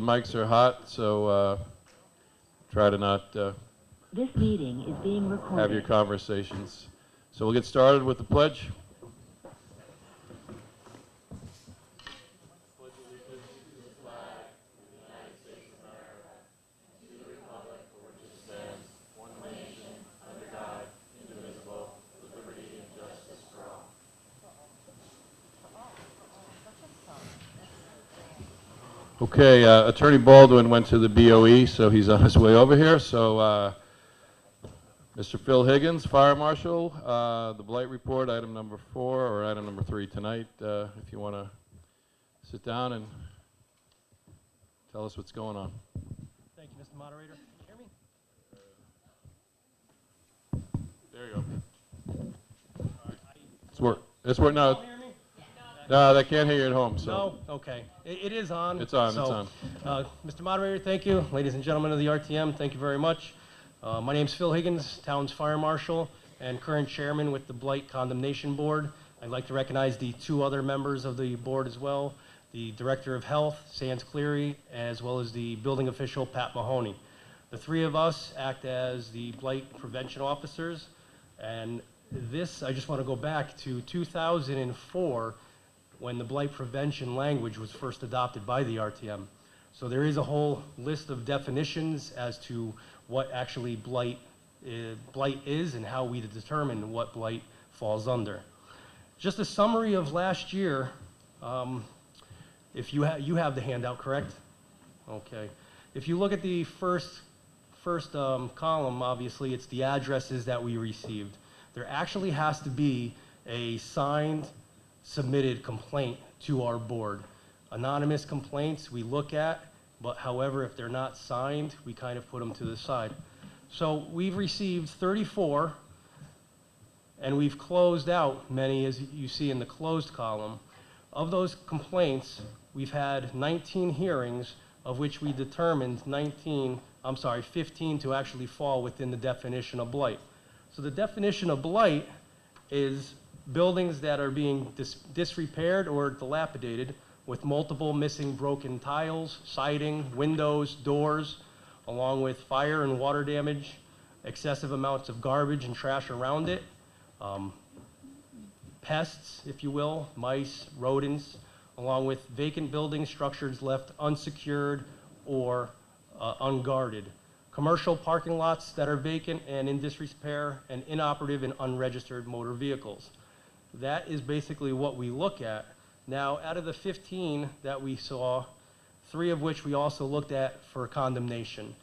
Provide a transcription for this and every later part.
mics are hot, so try to not This meeting is being recorded. have your conversations. So we'll get started with the pledge. Okay, Attorney Baldwin went to the BOE, so he's on his way over here. So, Mr. Phil Higgins, Fire Marshal, the Blight Report, item number 4 or item number 3 tonight. If you want to sit down and tell us what's going on. Thank you, Mr. Moderator. Can you hear me? There you go. It's work. No. No, they can't hear you at home. So. No? Okay. It is on. It's on, so, it's on. Mr. Moderator, thank you. Ladies and gentlemen of the RTM, thank you very much. My name's Phil Higgins, Town's Fire Marshal and current Chairman with the Blight Condemnation Board. I'd like to recognize the 2 other members of the board as well, the Director of Health, Sands Cleary, as well as the Building Official, Pat Mahoney. The 3 of us act as the Blight Prevention Officers, and this, I just want to go back to 2004, when the blight prevention language was first adopted by the RTM. So there is a whole list of definitions as to what actually blight is and how we determine what blight falls under. Just a summary of last year, if you have the handout, correct? Okay. If you look at the first column, obviously it's the addresses that we received. There actually has to be a signed submitted complaint to our board. Anonymous complaints we look at, but however, if they're not signed, we kind of put them to the side. So we've received 34, and we've closed out many, as you see in the closed column. Of those complaints, we've had 19 hearings, of which we determined 15 to actually fall within the definition of blight. So the definition of blight is buildings that are being disrepaired or dilapidated with multiple missing broken tiles, siding, windows, doors, along with fire and water damage, excessive amounts of garbage and trash around it, pests, if you will, mice, rodents, along with vacant building structures left unsecured or unguarded, commercial parking lots that are vacant and in disrepair, and inoperative and unregistered motor vehicles. That is basically what we look at. Now, out of the 15 that we saw, 3 of which we also looked at for condemnation.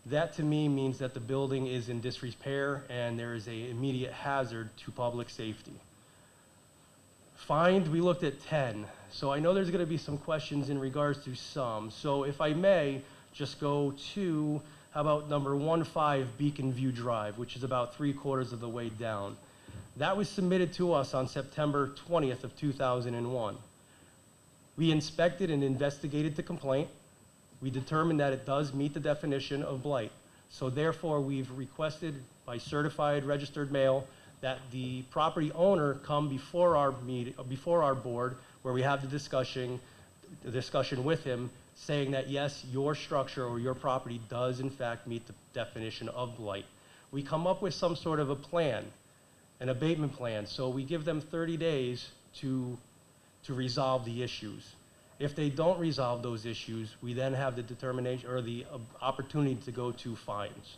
That to me means that the building is in disrepair and there is an immediate hazard to public safety. Fined, we looked at 10. So I know there's going to be some questions in regards to some. So if I may, just go to, how about number 15 Beacon View Drive, which is about 3/4 of the way down. That was submitted to us on September 20th of 2001. We inspected and investigated the complaint. We determined that it does meet the definition of blight. So therefore, we've requested by certified registered mail that the property owner come before our board, where we have the discussion with him, saying that yes, your structure or your property does in fact meet the definition of blight. We come up with some sort of a plan, an abatement plan. So we give them 30 days to resolve the issues. If they don't resolve those issues, we then have the determination or the opportunity to go to fines.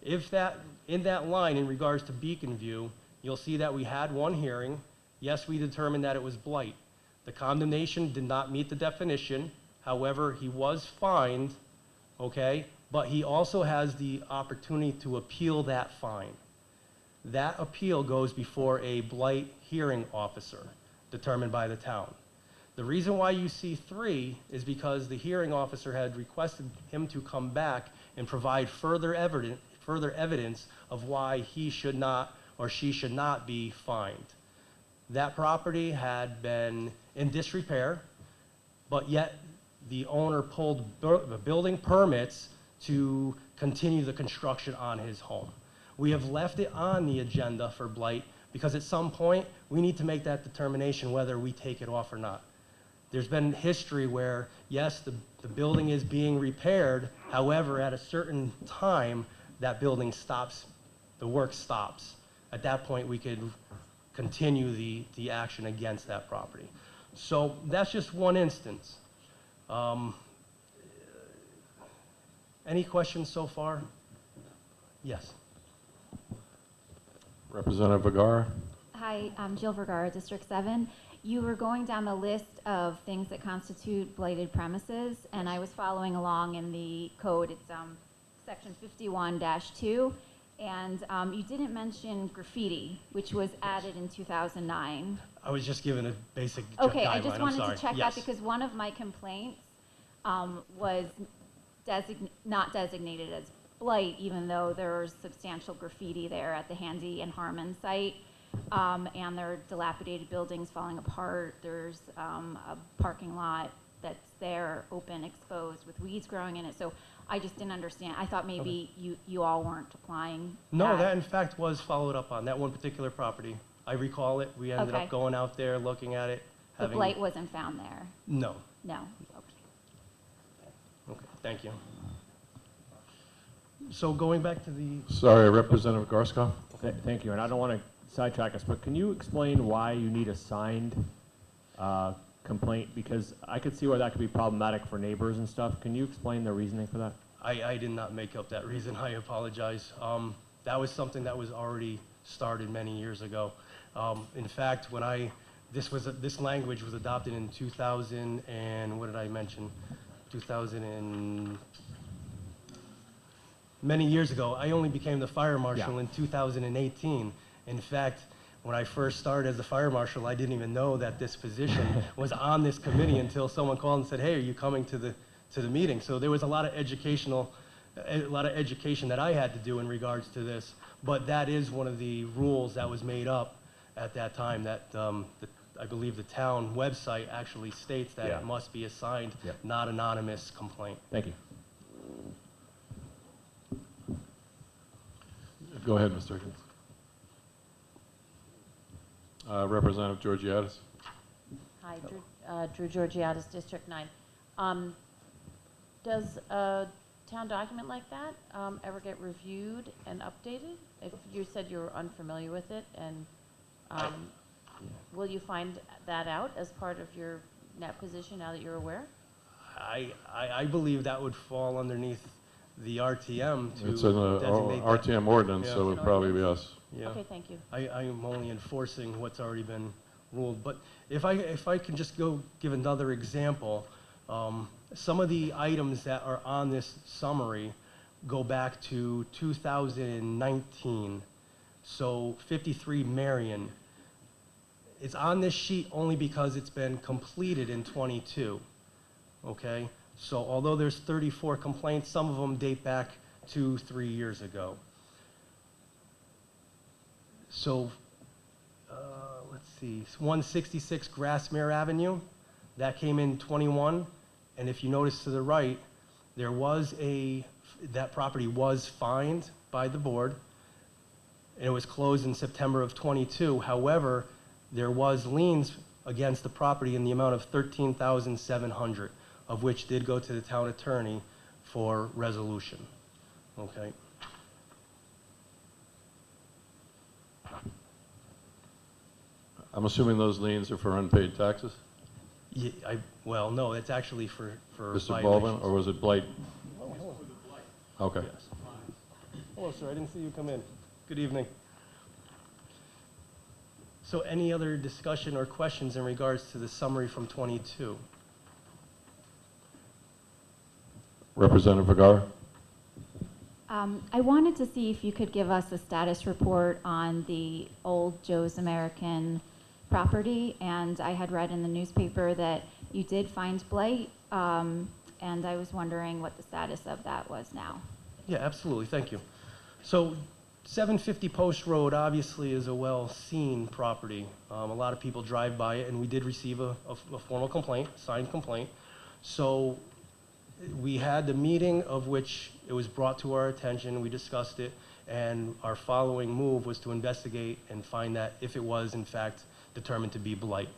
If that, in that line, in regards to Beacon View, you'll see that we had 1 hearing. Yes, we determined that it was blight. The condemnation did not meet the definition. However, he was fined, okay? But he also has the opportunity to appeal that fine. That appeal goes before a blight hearing officer determined by the town. The reason why you see 3 is because the hearing officer had requested him to come back and provide further evidence of why he should not or she should not be fined. That property had been in disrepair, but yet the owner pulled building permits to continue the construction on his home. We have left it on the agenda for blight because at some point we need to make that determination whether we take it off or not. there's been history where, yes, the building is being repaired, however, at a certain time, that building stops, the work stops. At that point, we could continue the action against that property. So that's just one instance. Any questions so far? Yes. Representative Vergara? Hi, I'm Jill Vergara, District 7. You were going down the list of things that constitute blighted premises, and I was following along in the code. It's section 51-2, and you didn't mention graffiti, which was added in 2009. I was just given a basic Okay, guideline. I just wanted I'm to sorry. check Yes. that because one of my complaints was not designated as blight, even though there's substantial graffiti there at the Handy and Harmon site. And there are dilapidated buildings falling apart. There's a parking lot that's there, open, exposed, with weeds growing in it. So I just didn't understand. I thought maybe you all weren't applying No, that in fact was followed up on that one particular property. I recall it. We ended Okay. up going out there, looking at it. The blight wasn't found there. No. No. Okay. Okay, thank you. So going back to the, Sorry, Representative Garskoff? Thank you, and I don't want to sidetrack us, but can you explain why you need a signed complaint? Because I could see where that could be problematic for neighbors and stuff. Can you explain the reasoning for that? I did not make up that reason. I apologize. That was something that was already started many years ago. In fact, when this language was adopted in 2000 and what did I mention? 2000 and many years ago. I only became the fire marshal in 2018. In fact, when I first started as the fire marshal, I didn't even know that this position was on this committee until someone called and said, "Hey, are you coming to the meeting?" So there was a lot of education that I had to do in regards to this. But that is one of the rules that was made up at that time. That I believe the town website actually states that it must be a signed, not anonymous complaint. Thank you. Go ahead, Mr. Higgins. Representative Georgiadis? Hi, Drew Georgiadis, District 9. Does a town document like that ever get reviewed and updated? If you said you were unfamiliar with it, and will you find that out as part of your net position now that you're aware? I believe that would fall underneath the RTM to It's an designate that. RTM ordinance, Yeah. so it would probably be us. Yeah. Okay, thank you. I'm only enforcing what's already been ruled. But if I can just go give another example, some of the items that are on this summary go back to 2019. So 53 Marion. It's on this sheet only because it's been completed in 22, okay? So although there's 34 complaints, some of them date back 2-3 years ago. So, let's see, 166 Grassmere Avenue, that came in 21. And if you notice to the right, there was that property was fined by the board, and it was closed in September of 22. However, there was liens against the property in the amount of $13,700, of which did go to the town attorney for resolution, okay? I'm assuming those liens are for unpaid taxes? Yeah, well, no, it's actually for Mr. Baldwin, violations. or was it blight? Oh, hello. Okay. Yes. Hello, sir, I didn't see you come in. Good evening. So any other discussion or questions in regards to the summary from 22? Representative Vergara? I wanted to see if you could give us a status report on the old Joe's American property, and I had read in the newspaper that you did find blight, and I was wondering what the status of that was now. Yeah, absolutely, thank you. So 750 Post Road obviously is a well-seen property. A lot of people drive by it, and we did receive a formal complaint, signed complaint. So we had the meeting of which it was brought to our attention, we discussed it, and our following move was to investigate and find that if it was in fact determined to be blight.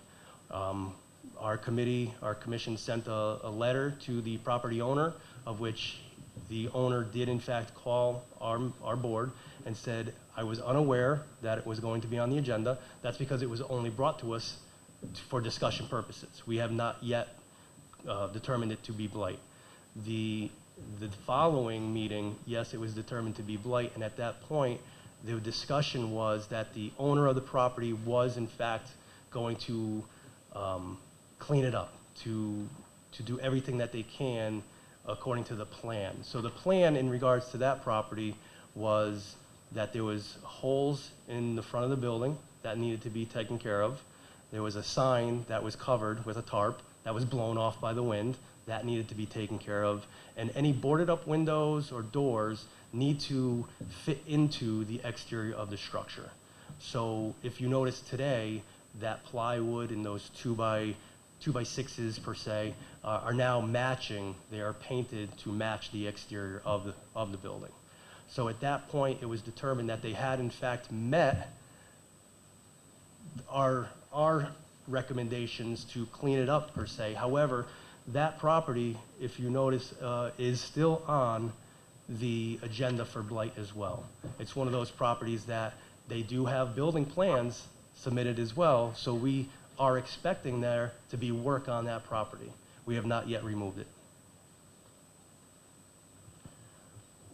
Our commission sent a letter to the property owner, of which the owner did in fact call our board and said, I was unaware that it was going to be on the agenda. That's because it was only brought to us for discussion purposes. We have not yet determined it to be blight. The following meeting, yes, it was determined to be blight, and at that point, the discussion was that the owner of the property was in fact going to clean it up, to do everything that they can according to the plan. So the plan in regards to that property was that there was holes in the front of the building that needed to be taken care of. There was a sign that was covered with a tarp that was blown off by the wind that needed to be taken care of. And any boarded up windows or doors need to fit into the exterior of the structure. So if you notice today, that plywood and those 2x6s per se are now matching. They are painted to match the exterior of the building. So at that point, it was determined that they had in fact met our recommendations to clean it up per se. However, that property, if you notice, is still on the agenda for blight as well. It's one of those properties that they do have building plans submitted as well, so we are expecting there to be work on that property. We have not yet removed it.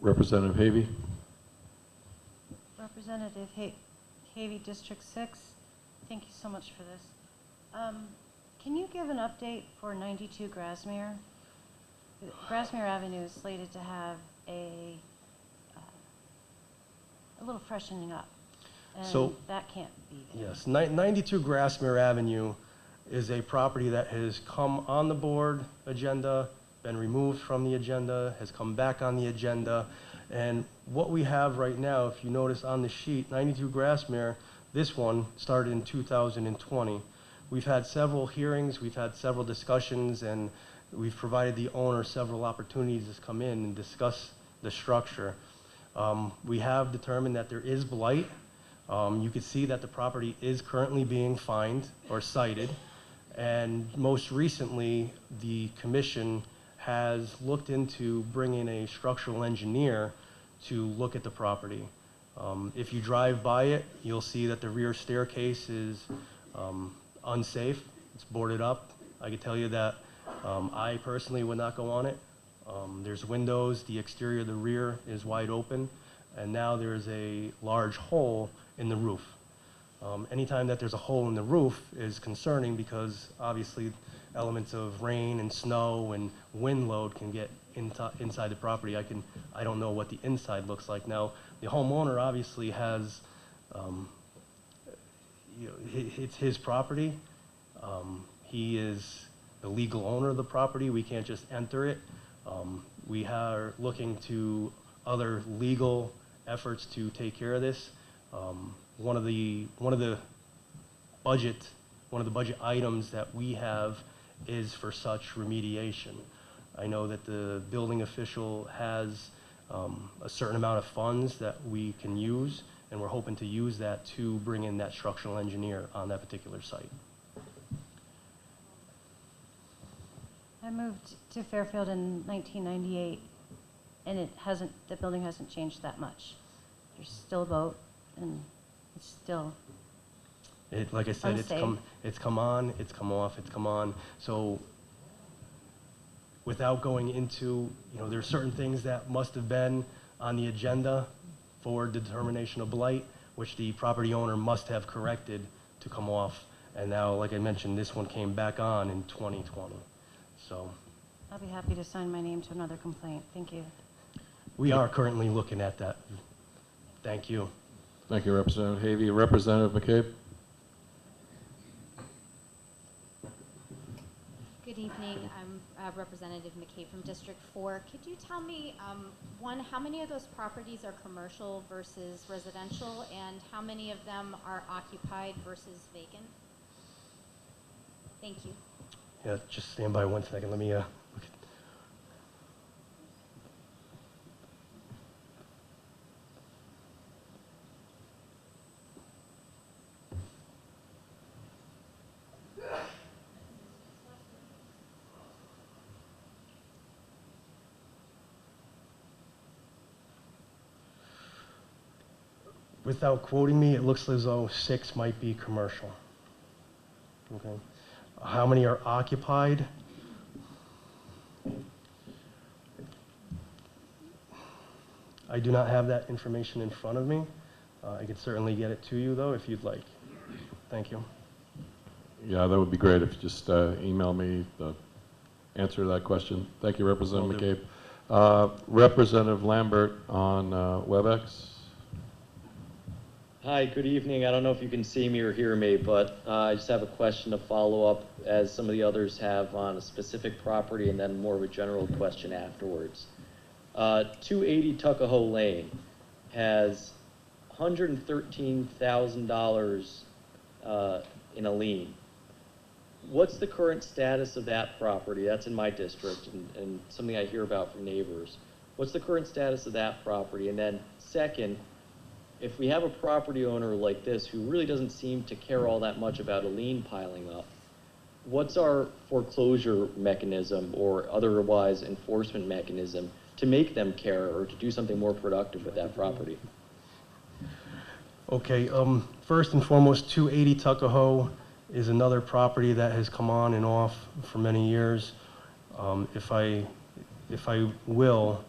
Representative Havey. Representative Havey, District 6, thank you so much for this. Can you give an update for 92 Grasmere? Grasmere Avenue is slated to have a little freshening up, and So- that can't be there. Yes, 92 Grasmere Avenue is a property that has come on the board agenda, been removed from the agenda, has come back on the agenda. And what we have right now, if you notice on the sheet, 92 Grasmere, this one started in 2020. We've had several hearings, we've had several discussions, and we've provided the owner several opportunities to come in and discuss the structure. We have determined that there is blight. You can see that the property is currently being fined or cited. And most recently, the commission has looked into bringing a structural engineer to look at the property. If you drive by it, you'll see that the rear staircase is unsafe. It's boarded up. I can tell you that I personally would not go on it. There's windows, the exterior of the rear is wide open, and now there's a large hole in the roof. Anytime that there's a hole in the roof is concerning because obviously elements of rain and snow and wind load can get inside the property. I don't know what the inside looks like. Now, the homeowner obviously has, it's his property. He is the legal owner of the property. We can't just enter it. We are looking to other legal efforts to take care of this. One of the budget items that we have is for such remediation. I know that the building official has a certain amount of funds that we can use, and we're hoping to use that to bring in that structural engineer on that particular site. I moved to Fairfield in 1998, and the building hasn't changed that much. There's still a boat, and it's still Like I said, unsafe. it's come on, it's come off, it's come on. So without going into, there's certain things that must have been on the agenda for determination of blight, which the property owner must have corrected to come off. And now, like I mentioned, this one came back on in 2020. So I'll be happy to sign my name to another complaint. Thank you. we are currently looking at that. Thank you. Thank you, Representative Havey. Representative McCabe. Good evening. I'm Representative McKay from District 4. Could you tell me, one, how many of those properties are commercial versus residential, and how many of them are occupied versus vacant? Thank you. Yeah, just stand by 1 second. Let me look at. Without quoting me, it looks as though 6 might be commercial. Okay. How many are occupied? I do not have that information in front of me. I could certainly get it to you, though, if you'd like. Thank you. Yeah, that would be great if you just email me the answer to that question. Thank you, Representative Will do. McCabe. Representative Lambert on WebEx. Hi, good evening. I don't know if you can see me or hear me, but I just have a question to follow up, as some of the others have, on a specific property, and then more of a general question afterwards. 280 Tuckahoe Lane has $113,000 in a lien. What's the current status of that property? That's in my district, and something I hear about from neighbors. What's the current status of that property? And then second, if we have a property owner like this who really doesn't seem to care all that much about a lien piling up, what's our foreclosure mechanism or otherwise enforcement mechanism to make them care or to do something more productive with that property? Okay, first and foremost, 280 Tuckahoe is another property that has come on and off for many years. If I will,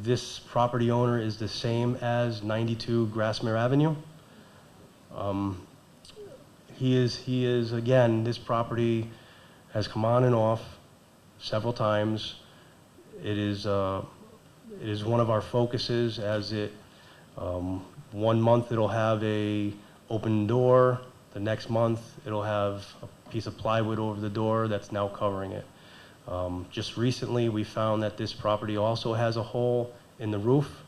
this property owner is the same as 92 Grassmere Avenue. He is, again, this property has come on and off several times. It is one of our focuses, as it, 1 month it'll have a open door, the next month it'll have a piece of plywood over the door that's now covering it. Just recently we found that this property also has a hole in the roof,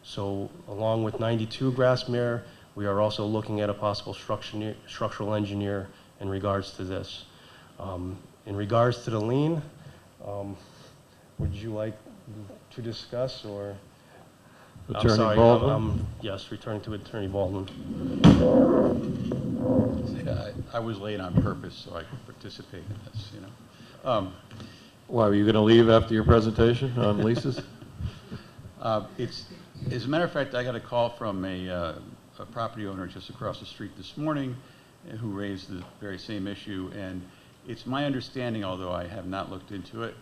so along with 92 Grassmere, we are also looking at a possible structural engineer in regards to this. In regards to the lien, would you like to discuss, or? Attorney I'm sorry, Baldwin? yes, returning to Attorney Baldwin. I was late on purpose so I could participate in this, you know. Why, were you going to leave after your presentation on leases? It's, as a matter of fact, I got a call from a property owner just across the street this morning who raised the very same issue, and it's my understanding, although I have not looked into it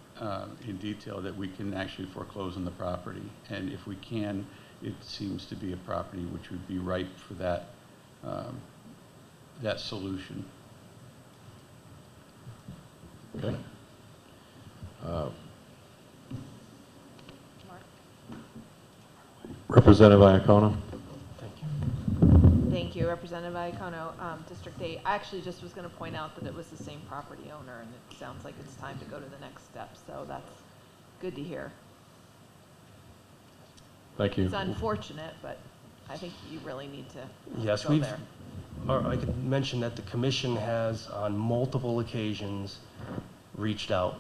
in detail, that we can actually foreclose on the property, and if we can, it seems to be a property which would be ripe for that that solution. Okay. Representative Iacono. Thank you. Thank you, Representative Iacono, District 8. I actually just was going to point out that it was the same property owner, and it sounds like it's time to go to the next step, so that's good to hear. Thank you. It's unfortunate, but I think you really need to Yes, go there. I could mention that the commission has on multiple occasions reached out.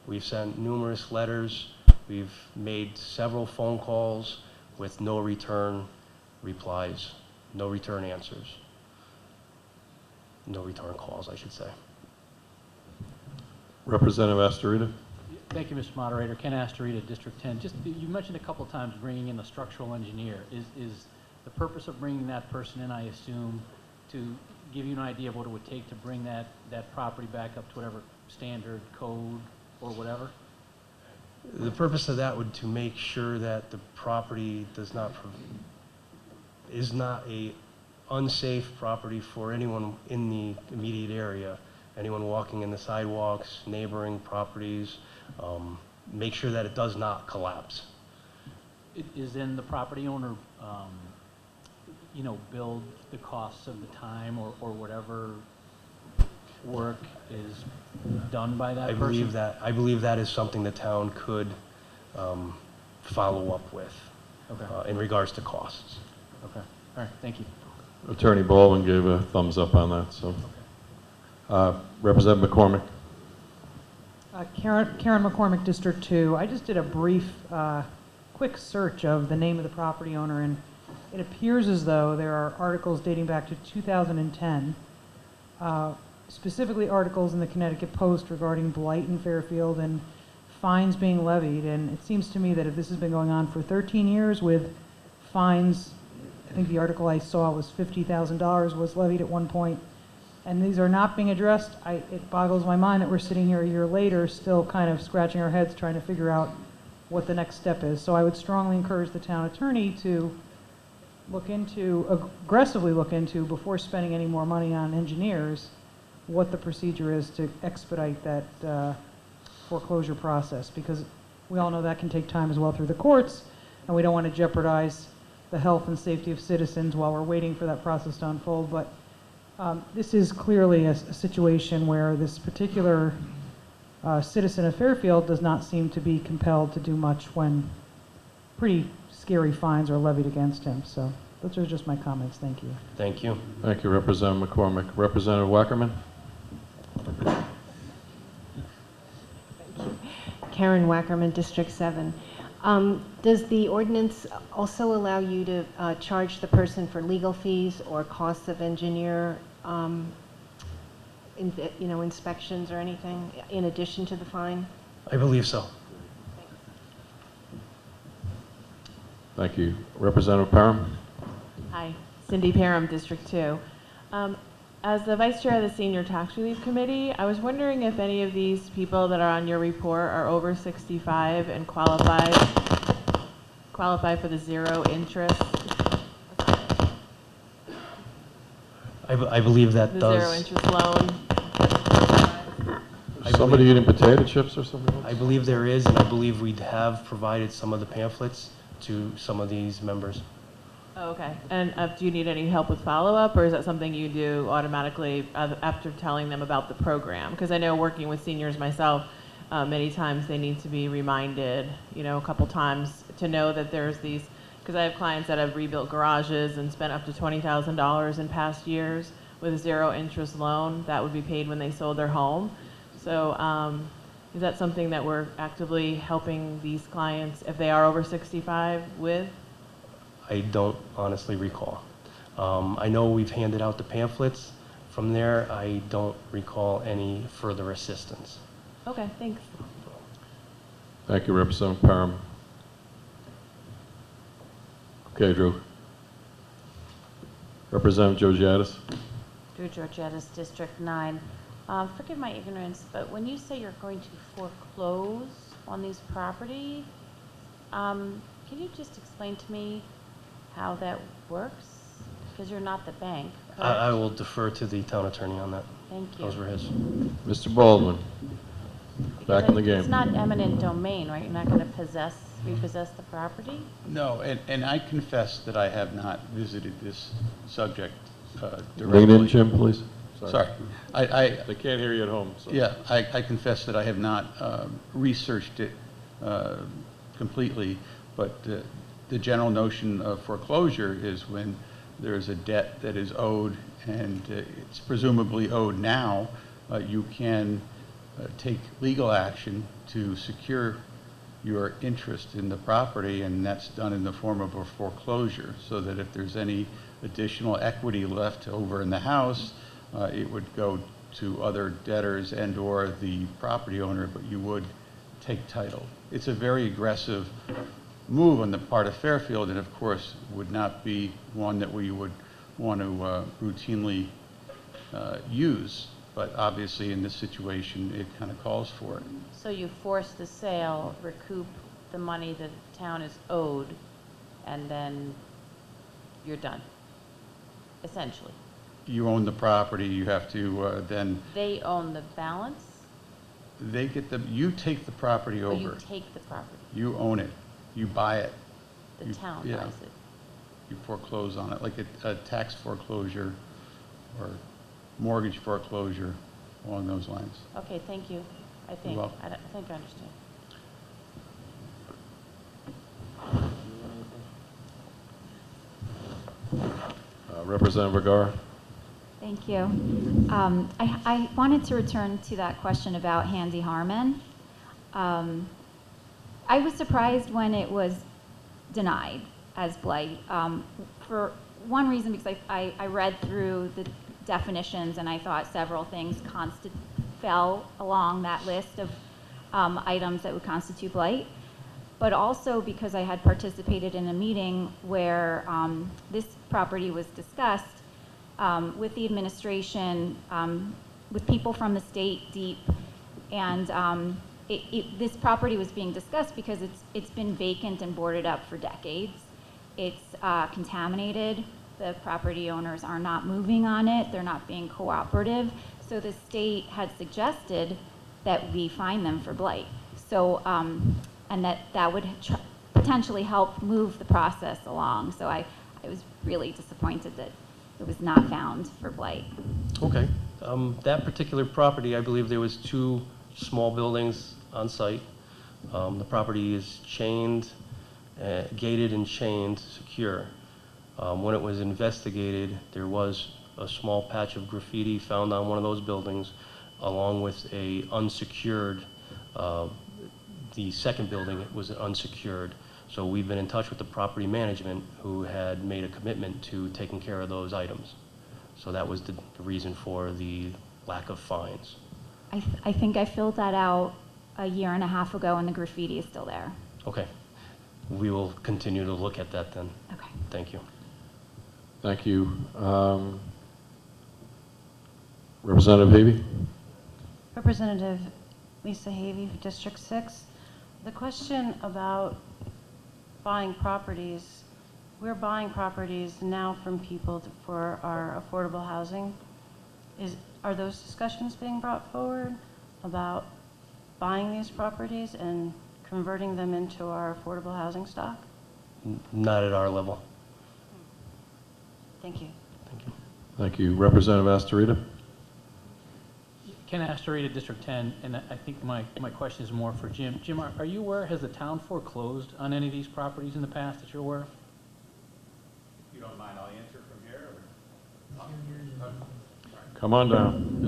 We've sent numerous letters, we've made several phone calls with no return replies, no return answers, no return calls, I should say. Representative Astorita. Thank you, Mr. Moderator. Ken Astorita, District 10. Just, you mentioned a couple times bringing in a structural engineer. Is the purpose of bringing that person in, I assume, to give you an idea of what it would take to bring that property back up to whatever standard, code, or whatever? The purpose of that would to make sure that the property is not a unsafe property for anyone in the immediate area, anyone walking in the sidewalks, neighboring properties, make sure that it does not collapse. Is then the property owner, you know, build the costs of the time or whatever work is done by that person? I believe that is something the town could follow up with in regards to costs. Okay. All right. Thank you. Attorney Baldwin gave a thumbs up on that, so. Representative McCormick. Karen McCormick, District 2. I just did a brief, quick search of the name of the property owner, and it appears as though there are articles dating back to 2010, specifically articles in the Connecticut Post regarding blight in Fairfield and fines being levied. And it seems to me that if this has been going on for 13 years with fines think the article I saw was $50,000 was levied at one point, and these are not being addressed. It boggles my mind that we're sitting here a year later still kind of scratching our heads trying to figure out what the next step is. So I would strongly encourage the town attorney to aggressively look into, before spending any more money on engineers, what the procedure is to expedite that foreclosure process, because we all know that can take time as well through the courts, and we don't want to jeopardize the health and safety of citizens while we're waiting for that process to unfold. But this is clearly a situation where this particular citizen of Fairfield does not seem to be compelled to do much when pretty scary fines are levied against him. So those are just my comments. Thank you. Thank you. Thank you, Representative McCormick. Representative Wackerman? Karen Wackerman, District 7. Does the ordinance also allow you to charge the person for legal fees or costs of engineer, inspections or anything in addition to the fine? I believe so. Thank you. Representative Parham? Hi, Cindy Parham, District 2. As the Vice Chair of the Senior Tax Relief Committee, I was wondering if any of these people that are on your report are over 65 and qualify for the zero interest. I believe that The does. zero interest loan. Somebody eating potato chips or something else? I believe there is, and I believe we have provided some of the pamphlets to some of these members. Oh, okay. And do you need any help with follow-up, or is that something you do automatically after telling them about the program? Because I know working with seniors myself, many times they need to be reminded, a couple times to know that there's these, because I have clients that have rebuilt garages and spent up to $20,000 in past years with a zero interest loan that would be paid when they sold their home. So is that something that we're actively helping these clients, if they are over 65, with? I don't honestly recall. I know we've handed out the pamphlets. From there, I don't recall any further assistance. Okay, thanks. Thank you, Representative Parham. Okay, Drew. Representative Georgiadis? Drew Georgiadis, District 9. Forgive my ignorance, but when you say you're going to foreclose on these property, can you just explain to me how that works? Because you're not the bank, correct? I will defer to the town attorney on that. Thank you. Those were his. Mr. Baldwin? Because Back in the game. It's not eminent domain, right? You're not going to repossess the property? No, and I confess that I have not visited this subject directly. Lean in, Jim, please. Sorry. They can't hear you at home. So. Yeah, I confess that I have not researched it completely, but the general notion of foreclosure is when there's a debt that is owed and it's presumably owed now, you can take legal action to secure your interest in the property, and that's done in the form of a foreclosure, so that if there's any additional equity left over in the house, it would go to other debtors and or the property owner, but you would take title. It's a very aggressive move on the part of Fairfield, and of course would not be one that we would want to routinely use, but obviously in this situation it kind of calls for it. So you force the sale, recoup the money that the town is owed, and then you're done, essentially. You own the property, you have to then... They own the balance? They get the... You take the property over. Or you take the property? You own it. You buy it. The town buys it? You foreclose on it, like a tax foreclosure or mortgage foreclosure, along those lines. Okay, thank you. I think. You're welcome. I think I understand. Representative Vergara? Thank you. I wanted to return to that question about Handy Harmon. I was surprised when it was denied as blight. For one reason, because I read through the definitions and I thought several things fell along that list of items that would constitute blight. but also because I had participated in a meeting where this property was discussed with the administration, with people from the state, DEEP, and this property was being discussed because it's been vacant and boarded up for decades. It's contaminated. The property owners are not moving on it. They're not being cooperative. So the state had suggested that we fine them for blight. So, and that would potentially help move the process along. So I was really disappointed that it was not found for blight. Okay. That particular property, I believe there was 2 small buildings on site. The property is chained, gated and chained, secure. When it was investigated, there was a small patch of graffiti found on one of those buildings, along with a unsecured, the second building was unsecured. So we've been in touch with the property management, who had made a commitment to taking care of those items. So that was the reason for the lack of fines. I think I filled that out a year and a half ago, and the graffiti is still there. Okay. We will continue to look at that then. Okay. Thank you. Thank you. Representative Havey? Representative Lisa Havey, District 6. The question about buying properties, we're buying properties now from people for our affordable housing. Are those discussions being brought forward about buying these properties and converting them into our affordable housing stock? Not at our level. Thank you. Thank you. Thank you. Representative Astorita? Ken Astorita, District 10, and I think my question is more for Jim. Jim, are you aware, has the town foreclosed on any of these properties in the past that you're aware of? If you don't mind, I'll answer from here. Come on down.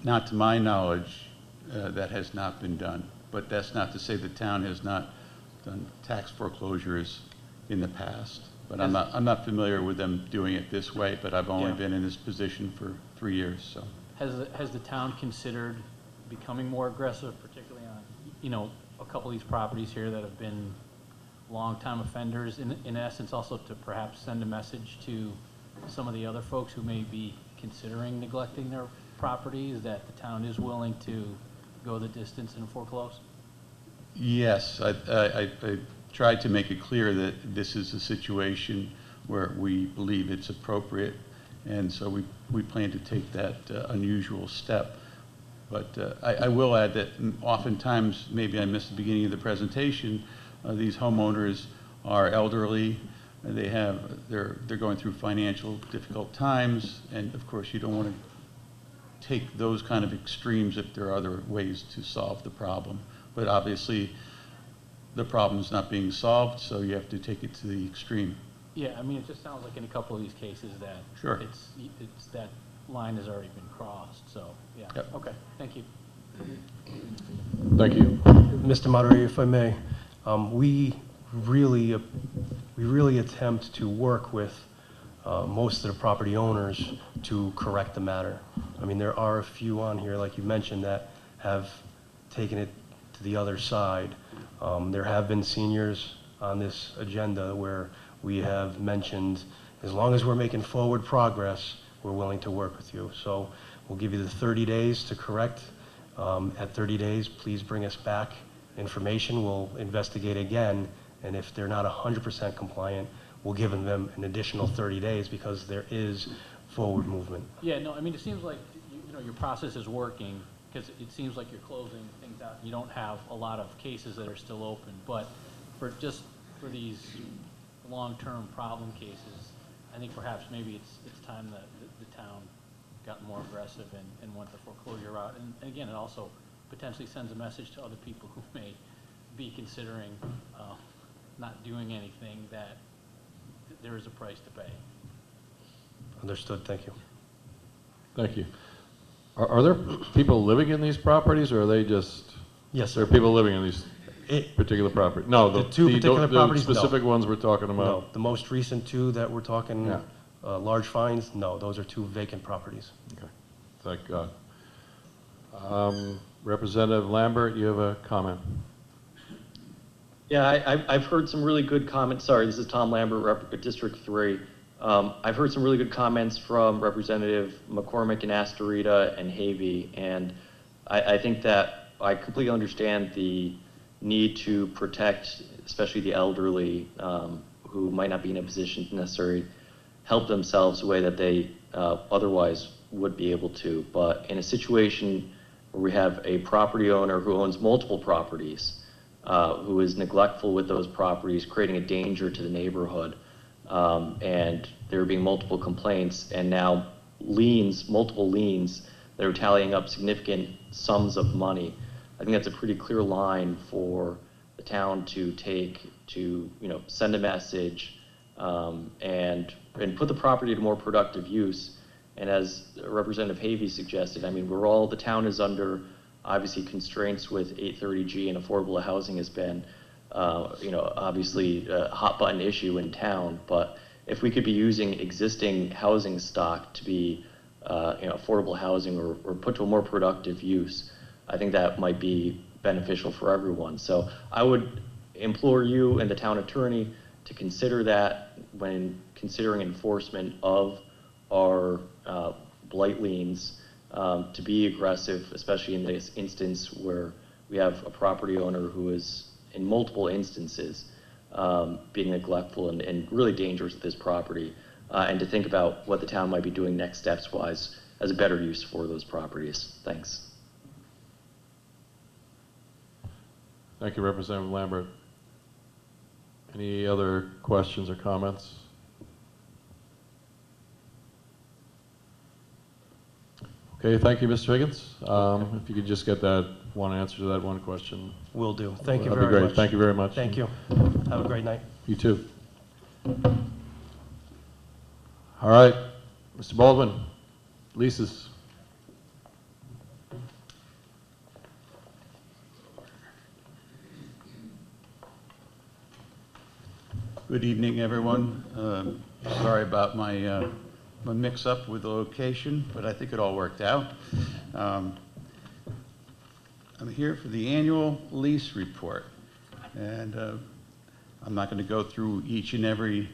Not to my knowledge, that has not been done. But that's not to say the town has not done tax foreclosures in the past. But I'm not familiar with them doing it this way, but I've only been in this position for 3 years, so. Has the town considered becoming more aggressive, particularly on, a couple of these properties here that have been long-time offenders, in essence also to perhaps send a message to some of the other folks who may be considering neglecting their properties, that the town is willing to go the distance and foreclose? Yes, I tried to make it clear that this is a situation where we believe it's appropriate, and so we plan to take that unusual step. But I will add that oftentimes, maybe I missed the beginning of the presentation, these homeowners are elderly, they're going through financial difficult times, and of course you don't want to take those kind of extremes if there are other ways to solve the problem. But obviously, the problem's not being solved, so you have to take it to the extreme. Yeah, I mean, it just sounds like in a couple of these cases that Sure. it's that line has already been crossed, so, yeah. Yep. Okay, thank you. Thank you. Mr. Moderator, if I may, we really attempt to work with most of the property owners to correct the matter. I mean, there are a few on here, like you mentioned, that have taken it to the other side. There have been seniors on this agenda where we have mentioned, as long as we're making forward progress, we're willing to work with you. So we'll give you the 30 days to correct. At 30 days, please bring us back information. We'll investigate again, and if they're not 100% compliant, we'll give them an additional 30 days because there is forward movement. Yeah, no, I mean, it seems like, your process is working, because it seems like you're closing things out. You don't have a lot of cases that are still open, but for these long-term problem cases, I think perhaps maybe it's time that the town got more aggressive and went the foreclosure route. And again, it also potentially sends a message to other people who may be considering not doing anything, that there is a price to pay. Understood, thank you. Thank you. Are there people living in these properties, or are they just? Yes, There sir. are people living in these particular properties? No, The two particular properties, the no. specific ones we're talking about? No, the most recent 2 that we're talking, Yeah. large fines, no, those are 2 vacant properties. Okay, thank God. Representative Lambert, you have a comment. Yeah, I've heard some really good comments. Sorry, this is Tom Lambert, District 3. I've heard some really good comments from Representative McCormick and Astorita and Havey, and I think that I completely understand the need to protect, especially the elderly, who might not be in a position to necessarily help themselves the way that they otherwise would be able to. But in a situation where we have a property owner who owns multiple properties, who is neglectful with those properties, creating a danger to the neighborhood, and there being multiple complaints, and now multiple liens that are tallying up significant sums of money, I think that's a pretty clear line for the town to take to, send a message, and put the property to more productive use. And as Representative Havey suggested, I mean, the town is under obviously constraints with 830G, and affordable housing has been, obviously a hot button issue in town. But if we could be using existing housing stock to be, affordable housing or put to a more productive use, I think that might be beneficial for everyone. So I would implore you and the town attorney to consider that when considering enforcement of our blight liens, to be aggressive, especially in this instance where we have a property owner who is in multiple instances being neglectful and really dangerous with his property, and to think about what the town might be doing next steps wise as a better use for those properties. Thanks. Thank you, Representative Lambert. Any other questions or comments? Okay, thank you, Mr. Higgins. If you could just get that one answer to that one question. Will do. Thank you That'd be very great. much. Thank you very much. Thank you. Have a great night. You too. All right, Mr. Baldwin, leases. Good evening, everyone. Sorry about my mix-up with the location, but I think it all worked out. I'm here for the annual lease report, and I'm not going to go through each and every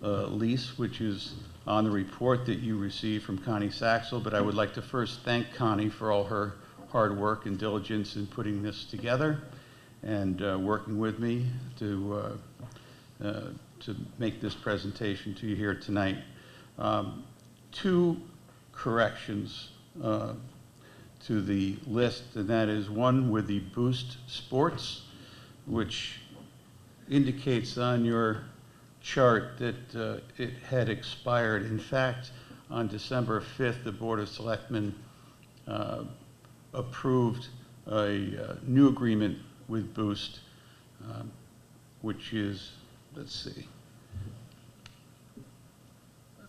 lease which is on the report that you received from Connie Saxel, but I would like to first thank Connie for all her hard work and diligence in putting this together and working with me to make this presentation to you here tonight. Two corrections to the list, and that is one with the Boost Sports, which indicates on your chart that it had expired. In fact, on December 5th, the Board of Selectmen approved a new agreement with Boost, which is, let's see,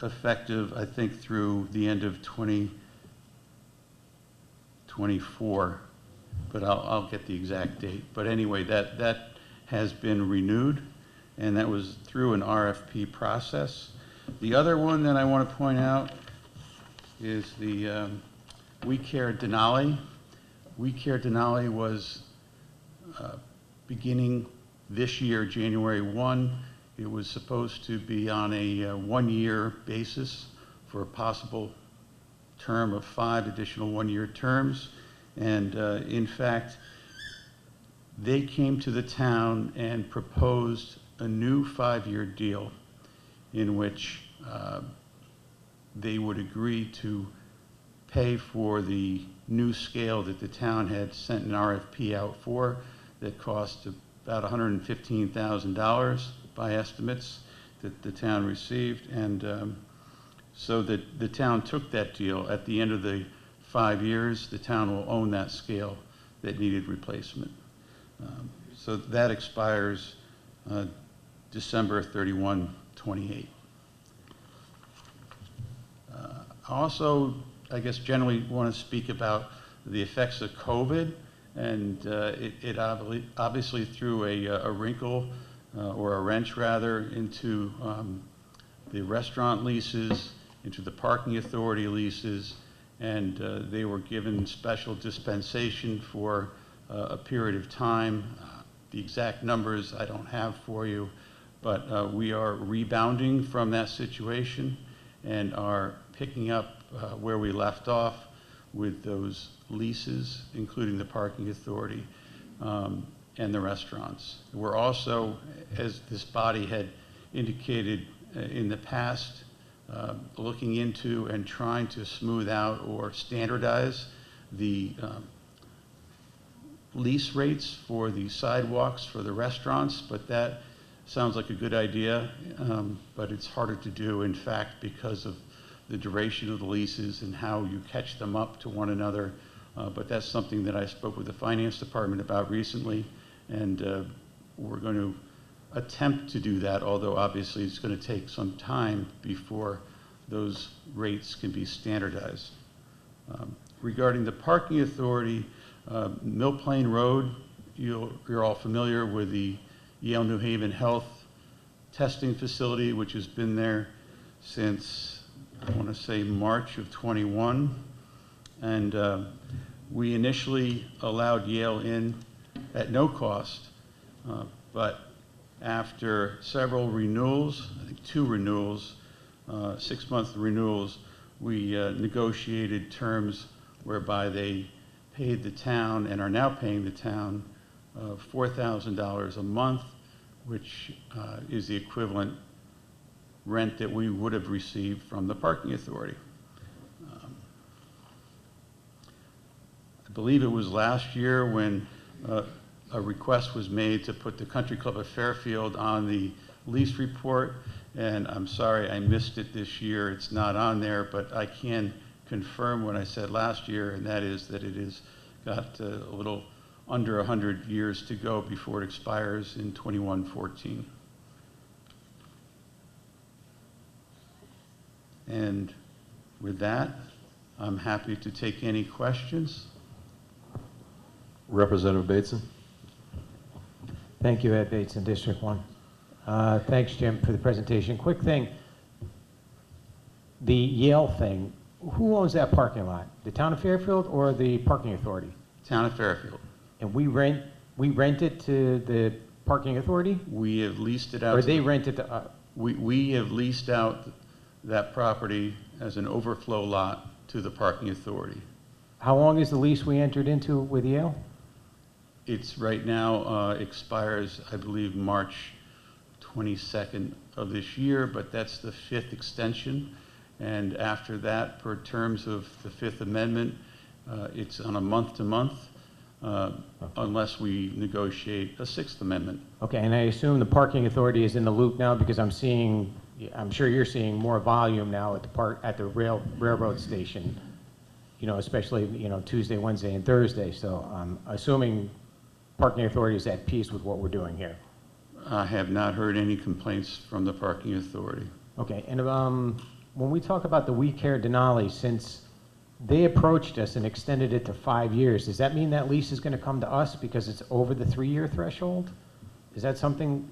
effective, I think, through the end of 2024, but I'll get the exact date. But anyway, that has been renewed, and that was through an RFP process. The other one that I want to point out is the We Care Denali. We Care Denali was beginning this year, January 1. It was supposed to be on a one-year basis for a possible term of 5 additional one-year terms. And in fact, they came to the town and proposed a new 5-year deal in which they would agree to pay for the new scale that the town had sent an RFP out for that cost about $115,000 by estimates that the town received. And so that the town took that deal. At the end of the 5 years, the town will own that scale that needed replacement. So that expires December 31, 28. Also, I guess generally want to speak about the effects of COVID, and it obviously threw a wrinkle or a wrench rather into the restaurant leases, into the parking authority leases, and they were given special dispensation for a period of time. The exact numbers I don't have for you, but we are rebounding from that situation and are picking up where we left off with those leases, including the parking authority and the restaurants. We're also, as this body had indicated in the past, looking into and trying to smooth out or standardize the lease rates for the sidewalks for the restaurants, but that sounds like a good idea, but it's harder to do, in fact, because of the duration of the leases and how you catch them up to one another. But that's something that I spoke with the finance department about recently, and we're going to attempt to do that, although obviously it's going to take some time before those rates can be standardized. Regarding the parking authority, Mill Plain Road, you're all familiar with the Yale New Haven Health testing facility, which has been there since, I want to say, March of 21. And we initially allowed Yale in at no cost, but after several renewals, I think 2 renewals, 6-month renewals, we negotiated terms whereby they paid the town and are now paying the town $4,000 a month, which is the equivalent rent that we would have received from the parking authority. I believe it was last year when a request was made to put the Country Club of Fairfield on the lease report, and I'm sorry I missed it this year. It's not on there, but I can confirm what I said last year, and that is that it has got a little under 100 years to go before it expires in 2114. And with that, I'm happy to take any questions. Representative Bateson. Thank you, Ed Bateson, District 1. Thanks, Jim, for the presentation. Quick thing, the Yale thing, who owns that parking lot? The town of Fairfield or the parking authority? Town of Fairfield. And we rent it to the parking authority? We have leased it out. Or they rent it to we have leased out that property as an overflow lot to the parking authority. How long is the lease we entered into with Yale? It's right now expires, I believe, March 22nd of this year, but that's the 5th extension. And after that, per terms of the 5th Amendment, it's on a month-to-month, unless we negotiate a 6th Amendment. Okay, and I assume the parking authority is in the loop now because I'm sure you're seeing more volume now at the railroad station, especially, Tuesday, Wednesday, and Thursday. So I'm assuming parking authority is at peace with what we're doing here. I have not heard any complaints from the parking authority. Okay, and when we talk about the We Care Denali, since they approached us and extended it to 5 years, does that mean that lease is going to come to us because it's over the 3-year threshold? Is that something?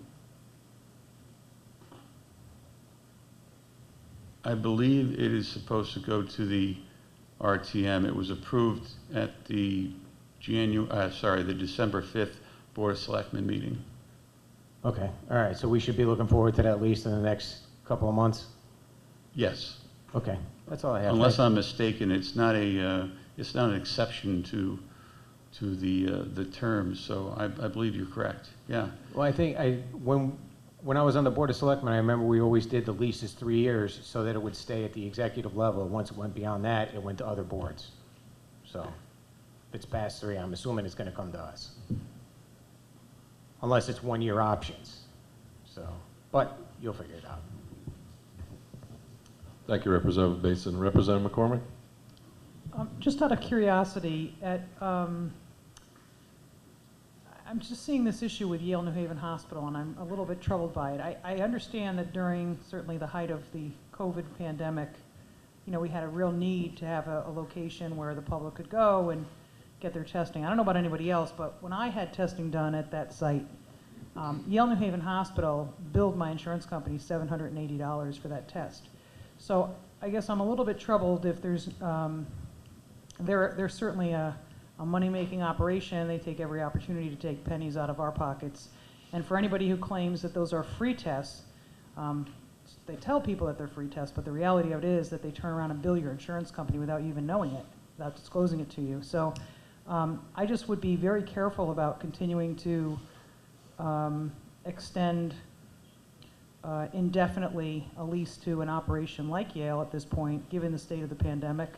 I believe it is supposed to go to the RTM. It was approved at the the December 5th Board of Selectmen meeting. Okay, all right, so we should be looking forward to that lease in the next couple of months? Yes. Okay, that's all I have. Unless I'm mistaken, it's not an exception to the terms, so I believe you're correct. Yeah. Well, I think when I was on the Board of Selectmen, I remember we always did the leases 3 years so that it would stay at the executive level. Once it went beyond that, it went to other boards. So if it's past 3, I'm assuming it's going to come to us. Unless it's 1-year options. So, but you'll figure it out. Thank you, Representative Bateson. Representative McCormick? Just out of curiosity, I'm just seeing this issue with Yale New Haven Hospital, and I'm a little bit troubled by it. I understand that during certainly the height of the COVID pandemic, we had a real need to have a location where the public could go and get their testing. I don't know about anybody else, but when I had testing done at that site, Yale New Haven Hospital billed my insurance company $780 for that test. So I guess I'm a little bit troubled if there's they're certainly a money-making operation. They take every opportunity to take pennies out of our pockets. And for anybody who claims that those are free tests, they tell people that they're free tests, but the reality of it is that they turn around and bill your insurance company without you even knowing it, without disclosing it to you. So I just would be very careful about continuing to extend indefinitely a lease to an operation like Yale at this point, given the state of the pandemic,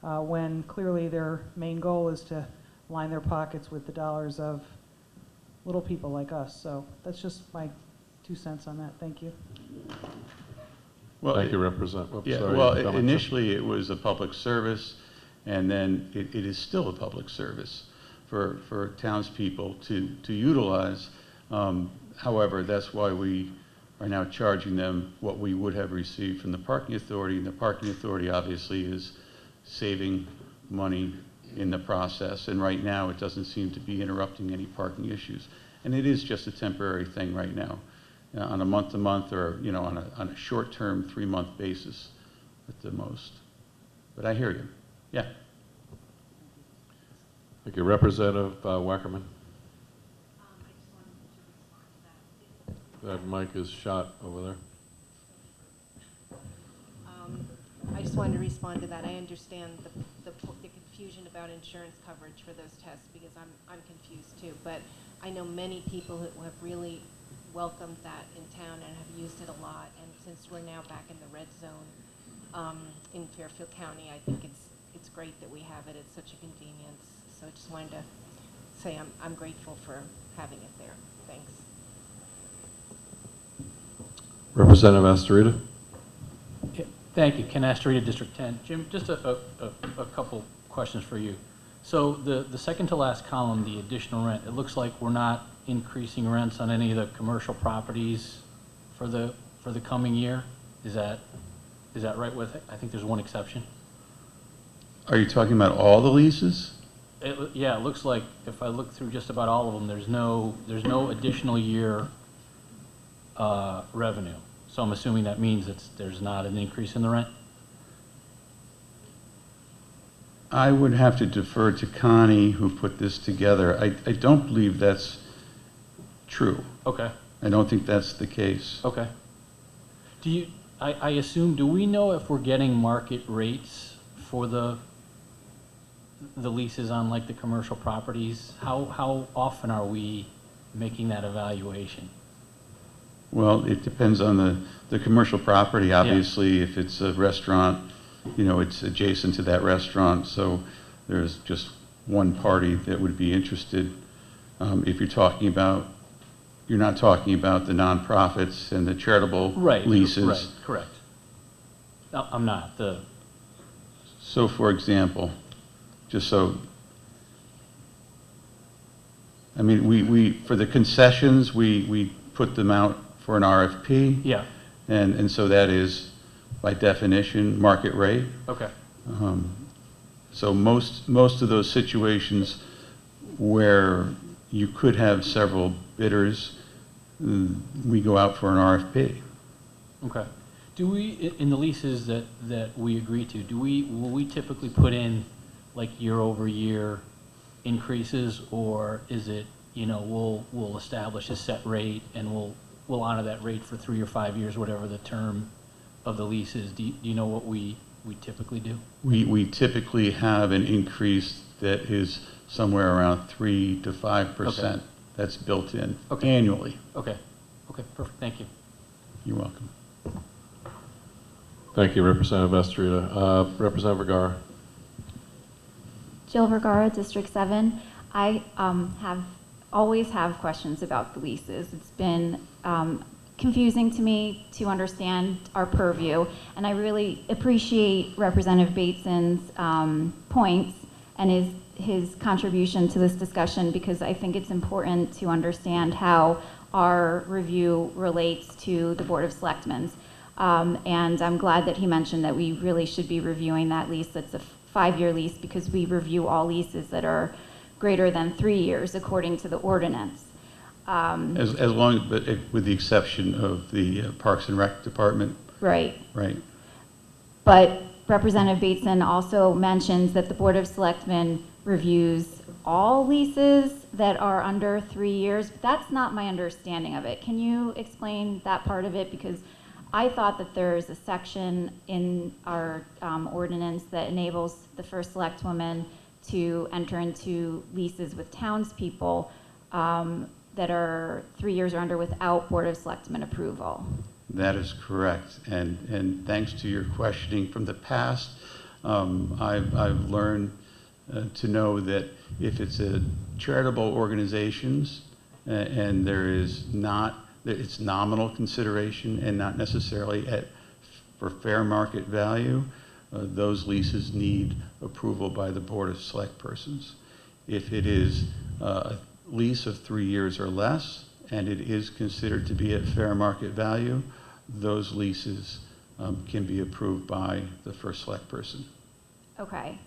when clearly their main goal is to line their pockets with the dollars of little people like us. So that's just my 2 cents on that. Thank you. Well, Thank you, Representative. Yeah, Sorry, well, comment, sir. initially it was a public service, and then it is still a public service for townspeople to utilize. However, that's why we are now charging them what we would have received from the parking authority, and the parking authority obviously is saving money in the process, and right now it doesn't seem to be interrupting any parking issues. And it is just a temporary thing right now, on a month-to-month or, you know, on a short-term 3-month basis at the most. But I hear you. Yeah. Thank you. Representative Wackerman. That mic is shot over there. I just wanted to respond to that. I understand the confusion about insurance coverage for those tests, because I'm confused too. But I know many people who have really welcomed that in town and have used it a lot. And since we're now back in the red zone in Fairfield County, I think it's great that we have it. It's such a convenience. So I just wanted to say I'm grateful for having it there. Thanks. Representative Astorita. Yeah, thank you. Ken Astorita, District 10. Jim, just a couple questions for you. So the second to last column, the additional rent, it looks like we're not increasing rents on any of the commercial properties for the coming year. Is that right with it? I think there's one exception. Are you talking about all the leases? Yeah, it looks like if I look through just about all of them, there's no additional year revenue. So I'm assuming that means there's not an increase in the rent? I would have to defer to Connie, who put this together. I don't believe that's true. Okay. I don't think that's the case. Okay. I assume, do we know if we're getting market rates for the leases on like the commercial properties? How often are we making that evaluation? Well, it depends on the commercial property. Obviously, if it's a restaurant, you know, it's adjacent to that restaurant, so there's just one party that would be interested. If you're talking about, you're not talking about the nonprofits and the charitable leases. Right, correct. No, I'm not. So, for example, just so, I mean, we for the concessions, we put them out for an RFP. Yeah. And so that is, by definition, market rate. Okay. So most of those situations where you could have several bidders, we go out for an RFP. Okay. Do we, in the leases that we agree to, will we typically put in like year-over-year increases, or is it, you know, we'll establish a set rate and we'll honor that rate for 3 or 5 years, whatever the term of the lease is? Do you know what we typically do? We typically have an increase that is somewhere around 3 to 5%. Okay. That's built in Okay. annually. Okay. Okay, perfect. Thank you. You're welcome. Thank you, Representative Astorita. Representative Vergara. Jill Vergara, District 7. I always have questions about the leases. It's been confusing to me to understand our purview, and I really appreciate Representative Bateson's points and his contribution to this discussion, because I think it's important to understand how our review relates to the Board of Selectmen's. And I'm glad that he mentioned that we really should be reviewing that lease. That's a 5-year lease, because we review all leases that are greater than 3 years according to the ordinance. As long, but with the exception of the Parks and Rec Department. Right. Right. But Representative Bateson also mentions that the Board of Selectmen reviews all leases that are under 3 years. That's not my understanding of it. Can you explain that part of it? Because I thought that there's a section in our ordinance that enables the first selectwoman to enter into leases with townspeople that are 3 years or under without Board of Selectmen approval. That is correct. And thanks to your questioning from the past, I've learned to know that if it's a charitable organizations and there is not, that it's nominal consideration and not necessarily for fair market value, those leases need approval by the Board of Select Persons. If it is a lease of 3 years or less and it is considered to be at fair market value, those leases can be approved by the first select person. Okay.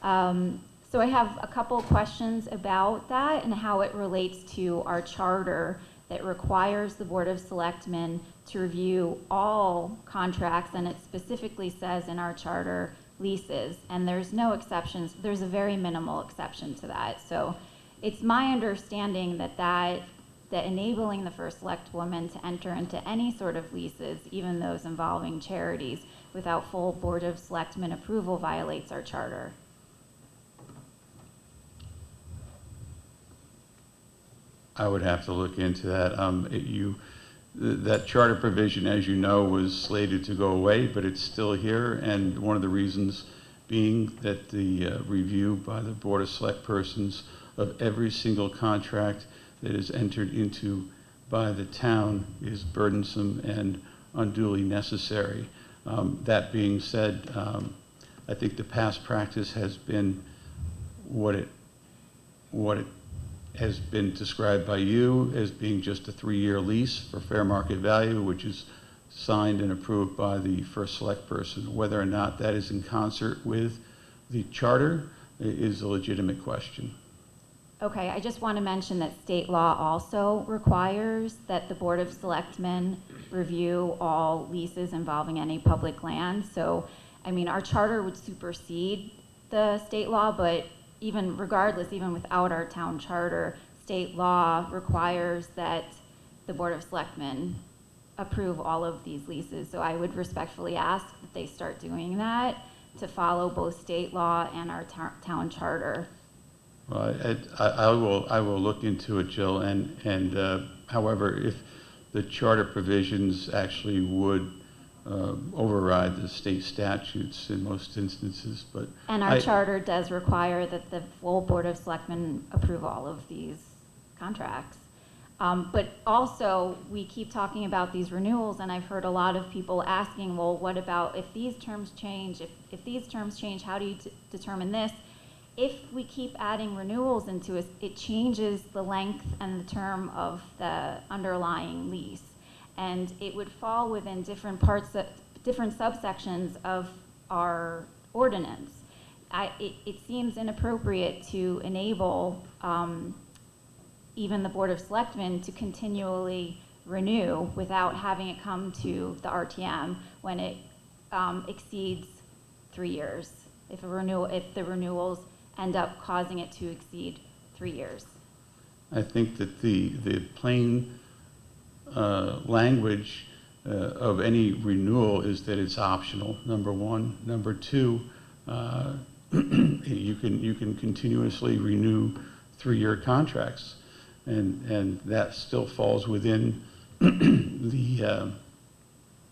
So I have a couple questions about that and how it relates to our charter that requires the Board of Selectmen to review all contracts, and it specifically says in our charter leases, and there's no exceptions. There's a very minimal exception to that. So it's my understanding that enabling the first select woman to enter into any sort of leases, even those involving charities, without full Board of Selectmen approval violates our charter. I would have to look into that. That charter provision, as you know, was slated to go away, but it's still here, and one of the reasons being that the review by the Board of Select Persons of every single contract that is entered into by the town is burdensome and unduly necessary. That being said, I think the past practice has been what it has been described by you as being just a 3-year lease for fair market value, which is signed and approved by the first select person. Whether or not that is in concert with the charter is a legitimate question. Okay, I just want to mention that state law also requires that the Board of Selectmen review all leases involving any public land. So, I mean, our charter would supersede the state law, but even regardless, even without our town charter, state law requires that the Board of Selectmen approve all of these leases. So I would respectfully ask that they start doing that to follow both state law and our town charter. Well, I will look into it, Jill, and however, if the charter provisions actually would override the state statutes in most instances, but and our charter does require that the full Board of Selectmen approve all of these contracts. But also, we keep talking about these renewals, and I've heard a lot of people asking, well, what about if these terms change? If these terms change, how do you determine this? If we keep adding renewals into it, it changes the length and the term of the underlying lease. And it would fall within different parts, different subsections of our ordinance. It seems inappropriate to enable even the Board of Selectmen to continually renew without having it come to the RTM when it exceeds 3 years. If the renewals end up causing it to exceed 3 years. I think that the plain language of any renewal is that it's optional, number one. Number two, you can continuously renew 3-year contracts, and that still falls within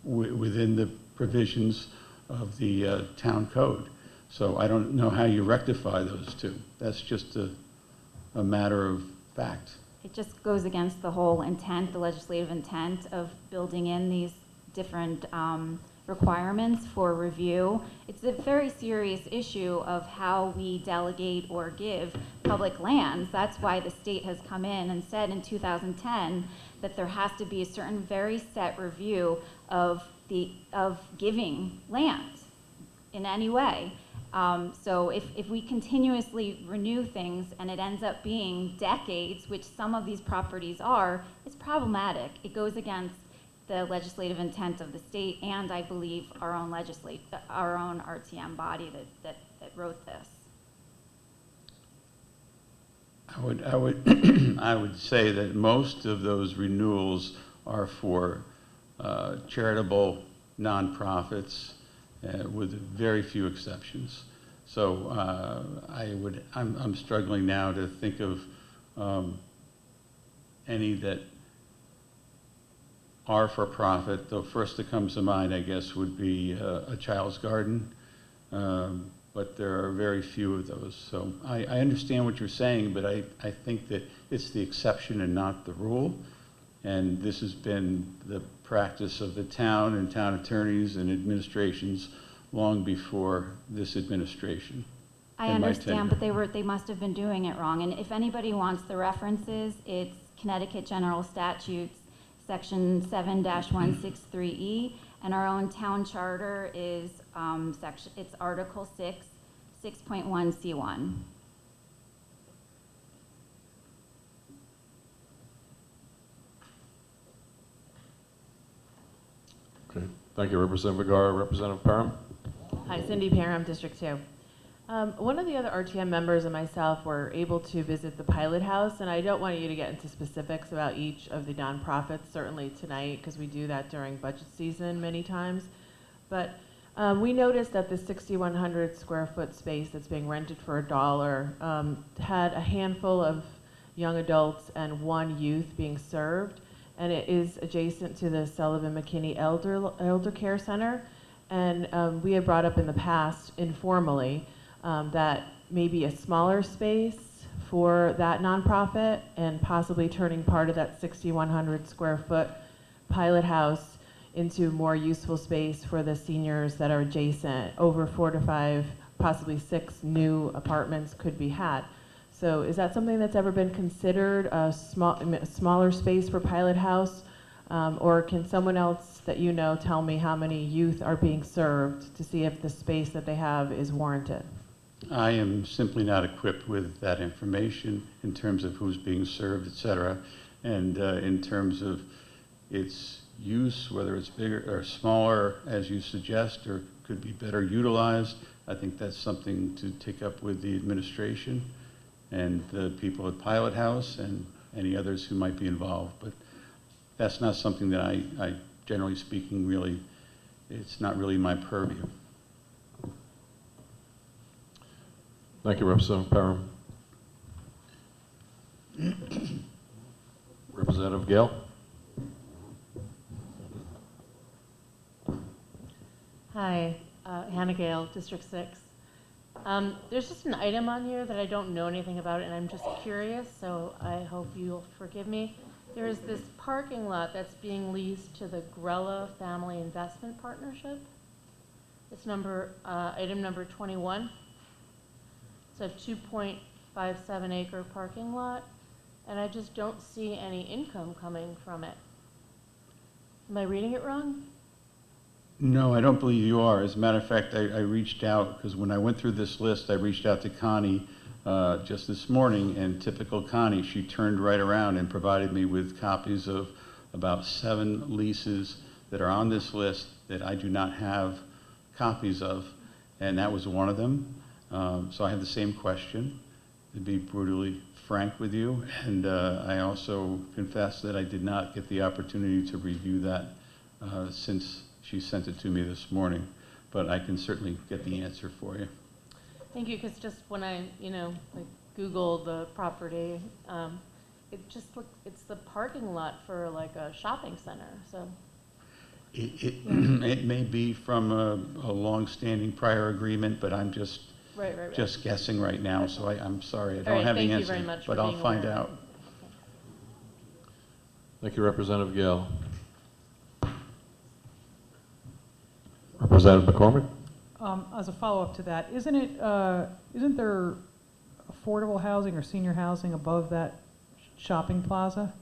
within the provisions of the town code. So I don't know how you rectify those two. That's just a matter of fact. It just goes against the whole intent, the legislative intent of building in these different requirements for review. It's a very serious issue of how we delegate or give public lands. That's why the state has come in and said in 2010 that there has to be a certain very set review of giving land in any way. So if we continuously renew things and it ends up being decades, which some of these properties are, it's problematic. It goes against the legislative intent of the state, and I believe our own RTM body that wrote this. I would say that most of those renewals are for charitable nonprofits, with very few exceptions. So I'm struggling now to think of any that are for profit. The first that comes to mind, I guess, would be a child's garden. But there are very few of those. So I understand what you're saying, but I think that it's the exception and not the rule. And this has been the practice of the town and town attorneys and administrations long before this administration. I understand, but they must have been doing it wrong. And if anybody wants the references, it's Connecticut General Statutes, Section 7-163E, and our own town charter is it's Article 6, 6.1C1. Okay, thank you, Representative Vergara. Representative Parham? Hi, Cindy Parham, District 2. One of the other RTM members and myself were able to visit the pilot house, and I don't want you to get into specifics about each of the nonprofits, certainly tonight, because we do that during budget season many times. But we noticed that the 6,100 square foot space that's being rented for $1 had a handful of young adults and one youth being served, and it is adjacent to the Sullivan McKinney Elder Care Center. And we had brought up in the past, informally, that maybe a smaller space for that nonprofit and possibly turning part of that 6,100 square foot pilot house into more useful space for the seniors that are adjacent. Over 4 to 5, possibly 6 new apartments could be had. So is that something that's ever been considered, a smaller space for pilot house? Or can someone else that you know tell me how many youth are being served to see if the space that they have is warranted? I am simply not equipped with that information in terms of who's being served, et cetera. And in terms of its use, whether it's bigger or smaller, as you suggest, or could be better utilized, I think that's something to take up with the administration and the people at Pilot House and any others who might be involved. But that's not something that I generally speaking, really, it's not really my purview. Thank you, Representative Parham. Representative Gale? Hi, Hannah Gale, District 6. There's just an item on here that I don't know anything about, and I'm just curious, so I hope you'll forgive me. There is this parking lot that's being leased to the Grella Family Investment Partnership. It's item number 21. It's a 2.57 acre parking lot, and I just don't see any income coming from it. Am I reading it wrong? No, I don't believe you are. As a matter of fact, I reached out, because when I went through this list, I reached out to Connie just this morning, and typical Connie, she turned right around and provided me with copies of about 7 leases that are on this list that I do not have copies of, and that was one of them. So I have the same question, to be brutally frank with you, and I also confess that I did not get the opportunity to review that since she sent it to me this morning, but I can certainly get the answer for you. Thank you, because just when I, Googled the property, it just looked, it's the parking lot for like a shopping center, so. It may be from a long-standing prior agreement, but I'm just just guessing right now, so I'm sorry, I don't have the answer, but I'll find out. Thank you, Representative Gale. Representative McCormick? As a follow-up to that, isn't there affordable housing or senior housing above that shopping plaza?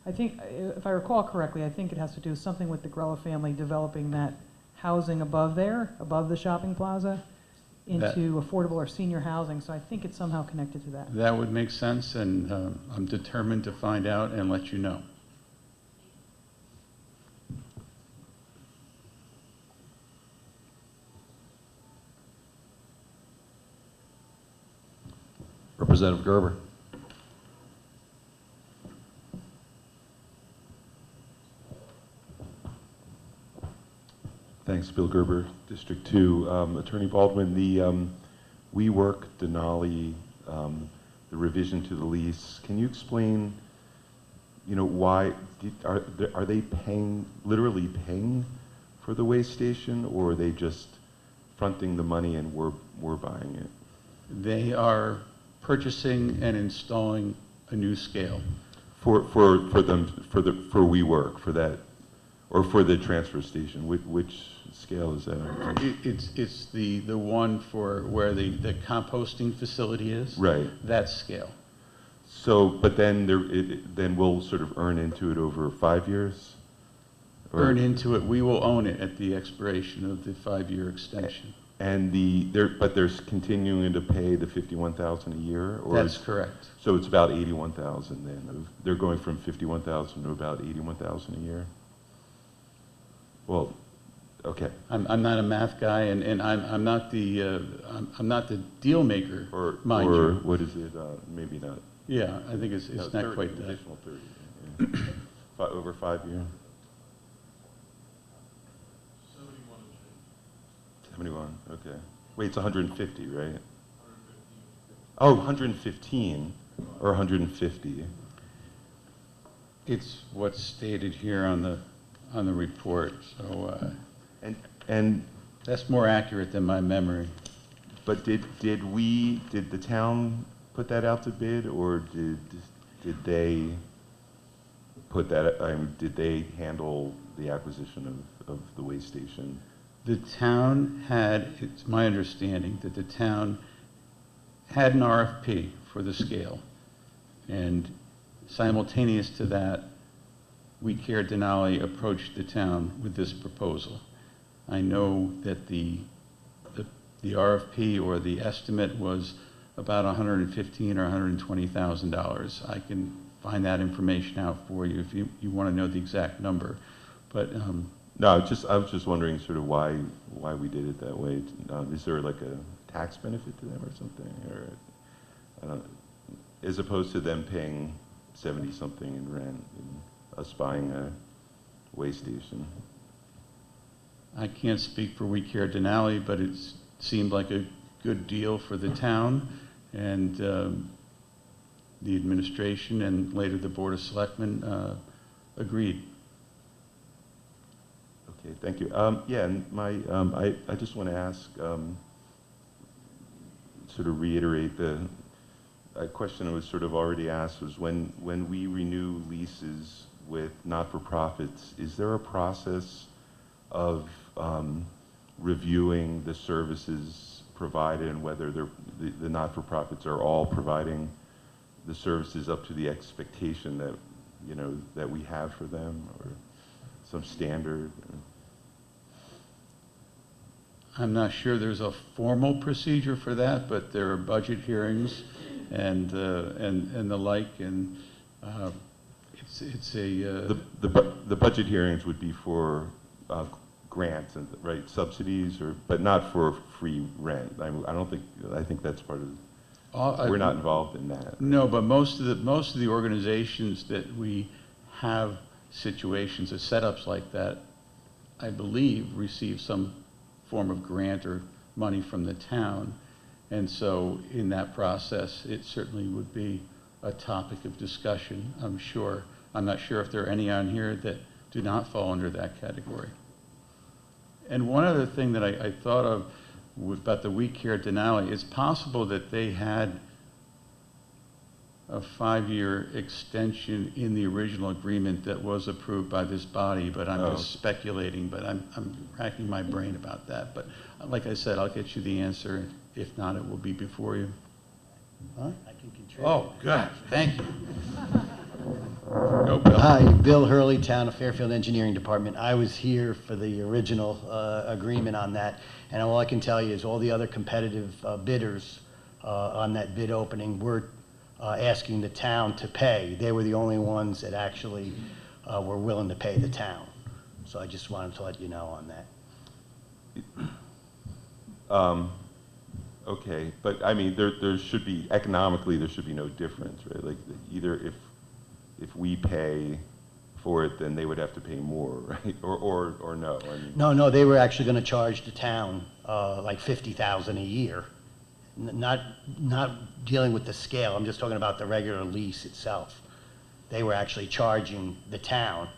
I think, if I recall correctly, I think it has to do something with the Grella family developing that housing above there, above the shopping plaza, into affordable or senior housing, so I think it's somehow connected to that. That would make sense, and I'm determined to find out and let you know. Representative Gerber. Thanks, Bill Gerber, District 2. Attorney Baldwin, the WeWork, Denali, the revision to the lease, can you explain, why, are they literally paying for the waste station, or are they just fronting the money and we're buying it? They are purchasing and installing a new scale. For WeWork, for that, or for the transfer station, which scale is that? It's the one for where the composting facility is. Right. That scale. So, but then then we'll sort of earn into it over 5 years? Earn into it, we will own it at the expiration of the 5-year extension. And but they're continuing to pay the $51,000 a year? Or That's correct. So it's about $81,000 then. They're going from $51,000 to about $81,000 a year? Well, okay. I'm not a math guy, and I'm not the deal maker, mind or you. what is it? Maybe not. Yeah, I think it's not 30, quite that. Additional 30. Yeah. Over 5 years. 71. Okay. Wait, it's 150, right? Oh, 115 or 150. It's what's stated here on the report. So and that's more accurate than my memory. But did the town put that out to bid, or did they put that? Did they handle the acquisition of the waste station? The town had, it's my understanding that the town had an RFP for the scale, and simultaneous to that, We Care Denali approached the town with this proposal. I know that the RFP or the estimate was about $115,000 or $120,000. I can find that information out for you if you want to know the exact number. But no, I was just wondering sort of why we did it that way. Is there like a tax benefit to them or something, or as opposed to them paying 70-something in rent and us buying a waste station? I can't speak for We Care Denali, but it seemed like a good deal for the town, and the administration and later the Board of Selectmen agreed. Okay, thank you. Yeah, and I just want to ask, sort of reiterate a question that was sort of already asked, was when we renew leases with not-for-profits, is there a process of reviewing the services provided and whether the not-for-profits are all providing the services up to the expectation that, that we have for them, or some standard? I'm not sure there's a formal procedure for that, but there are budget hearings and the like, and it's a the budget hearings would be for grants and subsidies, but not for free rent. I think that's part of. We're not involved in that. No, but most of the organizations that we have situations or setups like that, I believe, receive some form of grant or money from the town, and so in that process, it certainly would be a topic of discussion. I'm sure. I'm not sure if there are any on here that do not fall under that category. And one other thing that I thought of about the We Care Denali, it's possible that they had a 5-year extension in the original agreement that was approved by this body, but I'm just speculating, but I'm racking my brain about that. But like I said, I'll get you the answer. If not, it will be before you. Huh? I can contribute. Oh, good. Thank you. Go, Bill. Hi, Bill Hurley, Town of Fairfield Engineering Department. I was here for the original agreement on that, and all I can tell you is all the other competitive bidders on that bid opening were asking the town to pay. They were the only ones that actually were willing to pay the town. So I just wanted to let you know on that. Okay, but I mean, there should be, economically, there should be no difference, right? Like, either if we pay for it, then they would have to pay more, right? Or no? I mean, No, they were actually gonna charge the town, like 50,000 a year. Not dealing with the scale, I'm just talking about the regular lease itself. They were actually charging the town.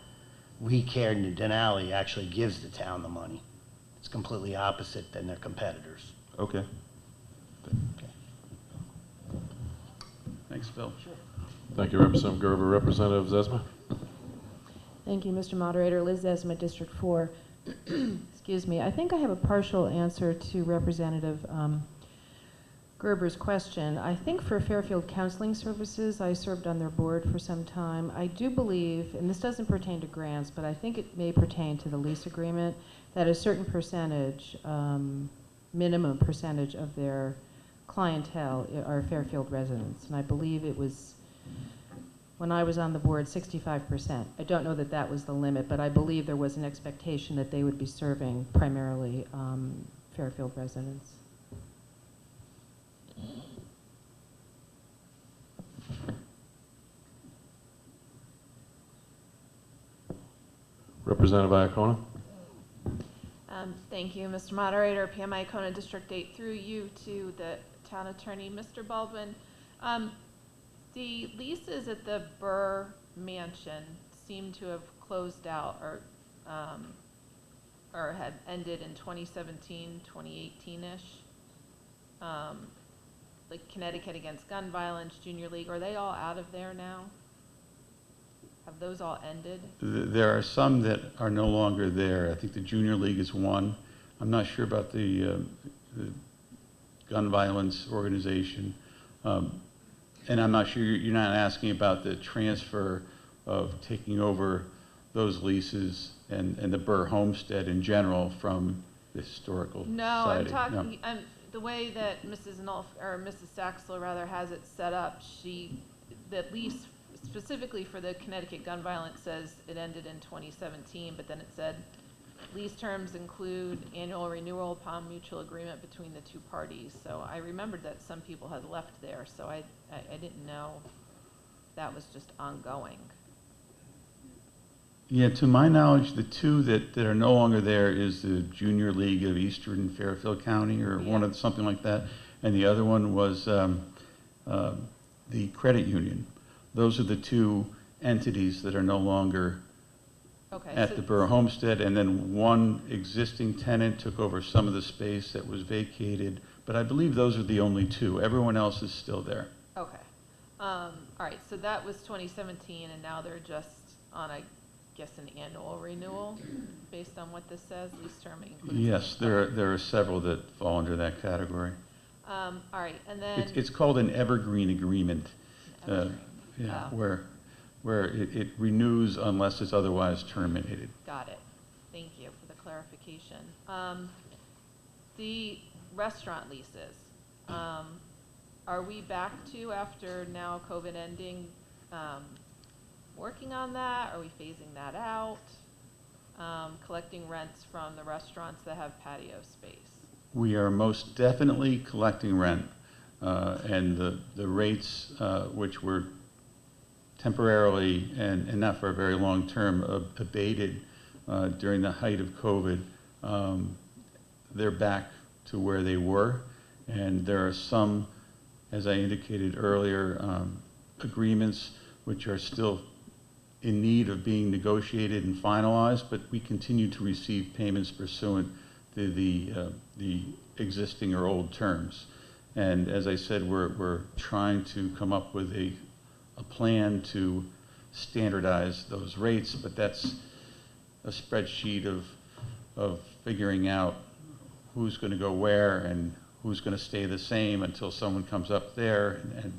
We Care Denali actually gives the town the money. It's completely opposite than their competitors. okay. Thanks, Phil. Thank you, Representative Gerber. Representative Zesma? Thank you, Mr. Moderator. Liz Zesma, District 4. Excuse me. I think I have a partial answer to Representative Gerber's question. I think for Fairfield Counseling Services, I served on their board for some time. I do believe, and this doesn't pertain to grants, but I think it may pertain to the lease agreement, that a certain percentage, minimum percentage of their clientele are Fairfield residents. And I believe it was, when I was on the board, 65%. I don't know that that was the limit, but I believe there was an expectation that they would be serving primarily Fairfield residents. Representative Iacona? Thank you, Mr. Moderator. Pam Iacona, District 8, through you to the Town Attorney. Mr. Baldwin, the leases at the Burr Mansion seem to have closed out or had ended in 2017, 2018-ish. Like Connecticut Against Gun Violence, Junior League, are they all out of there now? Have those all ended? There are some that are no longer there. I think the Junior League is one. I'm not sure about the gun violence organization. And I'm not sure, you're not asking about the transfer of taking over those leases and the Burr Homestead in general from the historical No, society. I'm talking, the way that Mrs. Nolf, or Mrs. Saxler rather, has it set up, the lease specifically for the Connecticut gun violence says it ended in 2017, but then it said lease terms include annual renewal upon mutual agreement between the two parties. So I remembered that some people had left there, so I didn't know that was just ongoing. Yeah, to my knowledge, the two that are no longer there is the Junior League of Eastern Fairfield County, or one of something like that, and the other one was the credit union. Those are the two entities that are no longer at the Burr Homestead, and then one existing tenant took over some of the space that was vacated, but I believe those are the only two. Everyone else is still there. Okay. All right, so that was 2017, and now they're just on, I guess, an annual renewal based on what this says, lease term includes. Yes, there are several that fall under that category. All right, and then It's called an evergreen agreement. Where it renews unless it's otherwise terminated. Got it. Thank you for the clarification. The restaurant leases, are we back to, after now COVID ending, working on that? Are we phasing that out? Collecting rents from the restaurants that have patio space? We are most definitely collecting rent, and the rates, which were temporarily and not for a very long term abated during the height of COVID, they're back to where they were. And there are some, as I indicated earlier, agreements which are still in need of being negotiated and finalized, but we continue to receive payments pursuant to the existing or old terms. And as I said, we're trying to come up with a plan to standardize those rates, but that's a spreadsheet of figuring out who's going to go where and who's going to stay the same until someone comes up there, and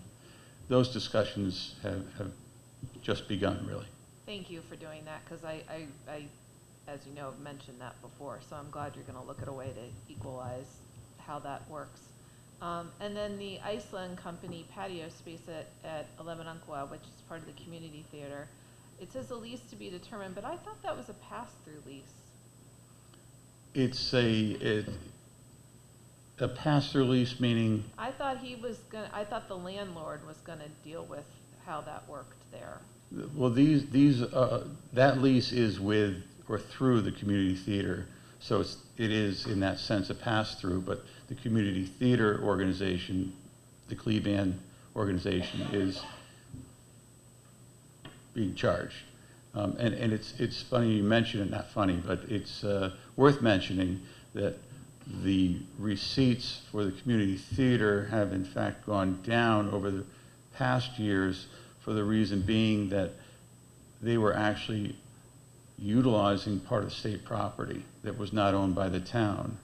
those discussions have just begun, really. Thank you for doing that, because I, as you know, have mentioned that before, so I'm glad you're going to look at a way to equalize how that works. And then the Iceland Company patio space at 11 Umpqua, which is part of the community theater, it says a lease to be determined, but I thought that was a pass-through lease. It's A pass-through lease meaning, I thought I thought the landlord was gonna deal with how that worked there. well, that lease is with or through the community theater. So it is in that sense a pass-through, but the community theater organization, the Cleveland organization, is being charged. And it's funny you mention it, not funny, but it's worth mentioning that the receipts for the community theater have in fact gone down over the past years, for the reason being that they were actually utilizing part of state property that was not owned by the town,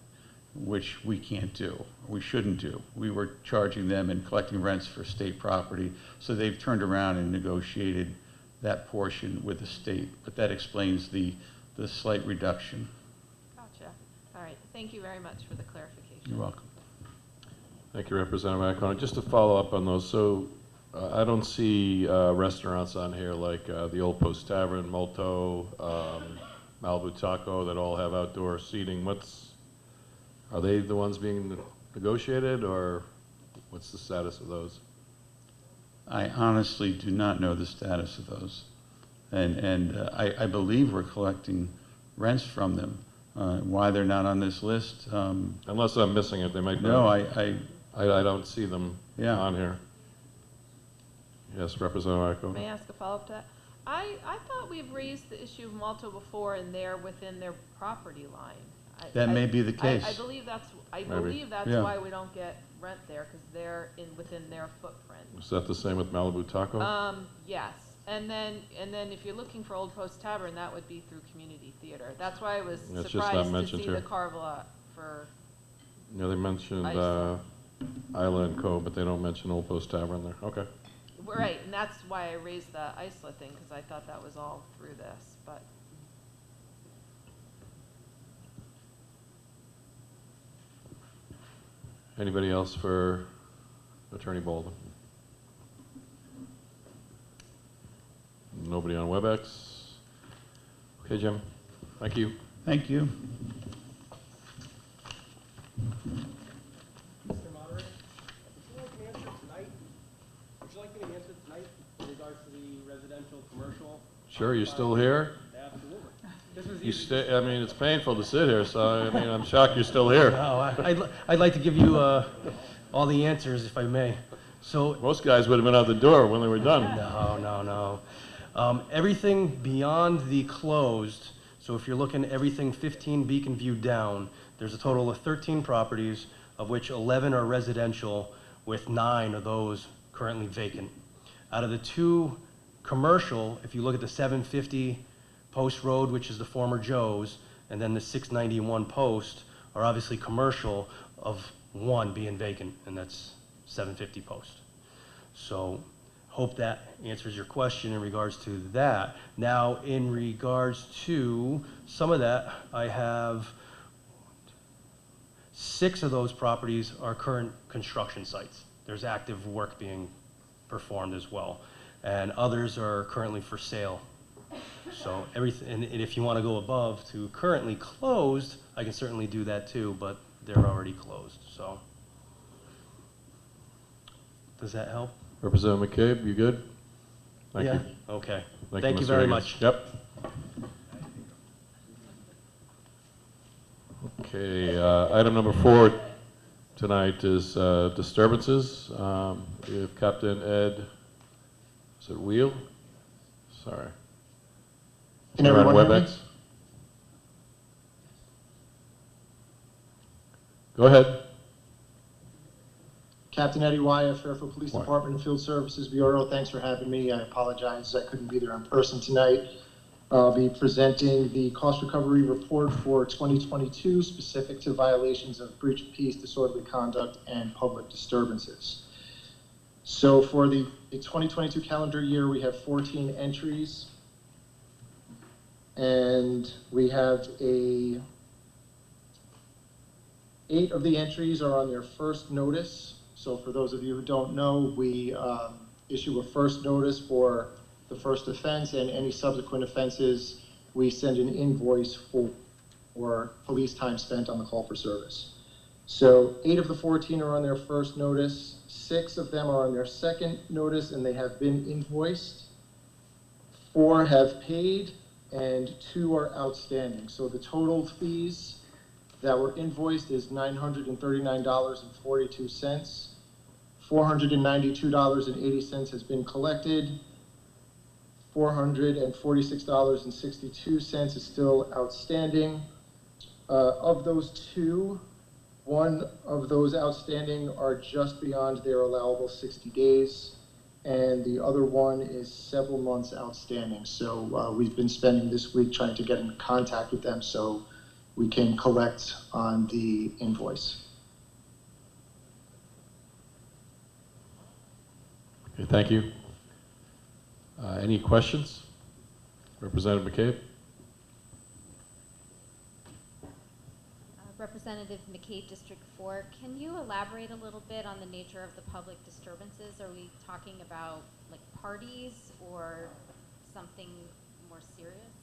which we can't do, we shouldn't do. We were charging them and collecting rents for state property, so they've turned around and negotiated that portion with the state, but that explains the slight reduction. Gotcha. All right, thank you very much for the clarification. You're welcome. Thank you, Representative Iacono. Just to follow up on those, so I don't see restaurants on here like the Old Post Tavern, Molto, Malibu Taco, that all have outdoor seating. Are they the ones being negotiated, or what's the status of those? I honestly do not know the status of those. And I believe we're collecting rents from them. Why they're not on this list? Unless I'm missing it, they might be. No, I don't see them on here. Yes, Representative Iacono. May I ask a follow-up to that? I thought we've raised the issue of Malto before, and they're within their property line. That may be the case. I believe that's Yeah. why we don't get rent there, because they're within their footprint. Is that the same with Malibu Taco? Yes, and then if you're looking for Old Post Tavern, that would be through community theater. That's why I was It's just not surprised to mentioned see here. the Carvel for. Yeah, they mentioned Isla. Isla and Co., but they don't mention Old Post Tavern there. Okay. Right, and that's why I raised the Isla thing, because I thought that was all through this, but. Anybody else for Attorney Baldwin? Nobody on WebEx? Okay, Jim. Thank you. Thank you. Mr. Moderator, would you like me to answer tonight in regards to the residential, commercial? Sure, you still here? Absolutely. This was You easy. stay. I mean, it's painful to sit here, so I mean, I'm shocked you're still here. No, I'd like to give you all the answers, if I may. So most guys would have been out the door when they were done. No. Everything beyond the closed, so if you're looking at everything 15 Beacon View down, there's a total of 13 properties, of which 11 are residential, with 9 of those currently vacant. Out of the 2 commercial, if you look at the 750 Post Road, which is the former Joe's, and then the 691 Post, are obviously commercial, of 1 being vacant, and that's 750 Post. So hope that answers your question in regards to that. Now, in regards to some of that, I have 6 of those properties are current construction sites. There's active work being performed as well, and others are currently for sale. So everything, and if you want to go above to currently closed, I can certainly do that too, but they're already closed, so. Does that help? Representative McCabe, you good? Thank you. Okay. Thank you very Mr. much. Higgins. Yep. Okay, item number 4 tonight is disturbances. We have Captain Ed, is it Wheel? Sorry. Can You're on everyone hear me? WebEx? Go ahead. Captain Eddie Wyatt, Fairfield Police Department and Field Services Bureau. Thanks for having me. I apologize I couldn't be there in person tonight. I'll be presenting the cost recovery report for 2022 specific to violations of breach of peace, disorderly conduct, and public disturbances. So for the 2022 calendar year, we have 14 entries, and we have 8 of the entries are on their first notice. So for those of you who don't know, we issue a first notice for the first offense, and any subsequent offenses, we send an invoice for police time spent on the call for service. So 8 of the 14 are on their first notice, 6 of them are on their second notice, and they have been invoiced. 4 have paid, and 2 are outstanding. So the total fees that were invoiced is $939.42. $492.80 has been collected. $446.62 is still outstanding. Of those 2, one of those outstanding are just beyond their allowable 60 days, and the other one is several months outstanding. So we've been spending this week trying to get in contact with them so we can collect on the invoice. Okay, thank you. Any questions? Representative McCabe? Representative McCabe, District 4, can you elaborate a little bit on the nature of the public disturbances? Are we talking about like parties or something more serious?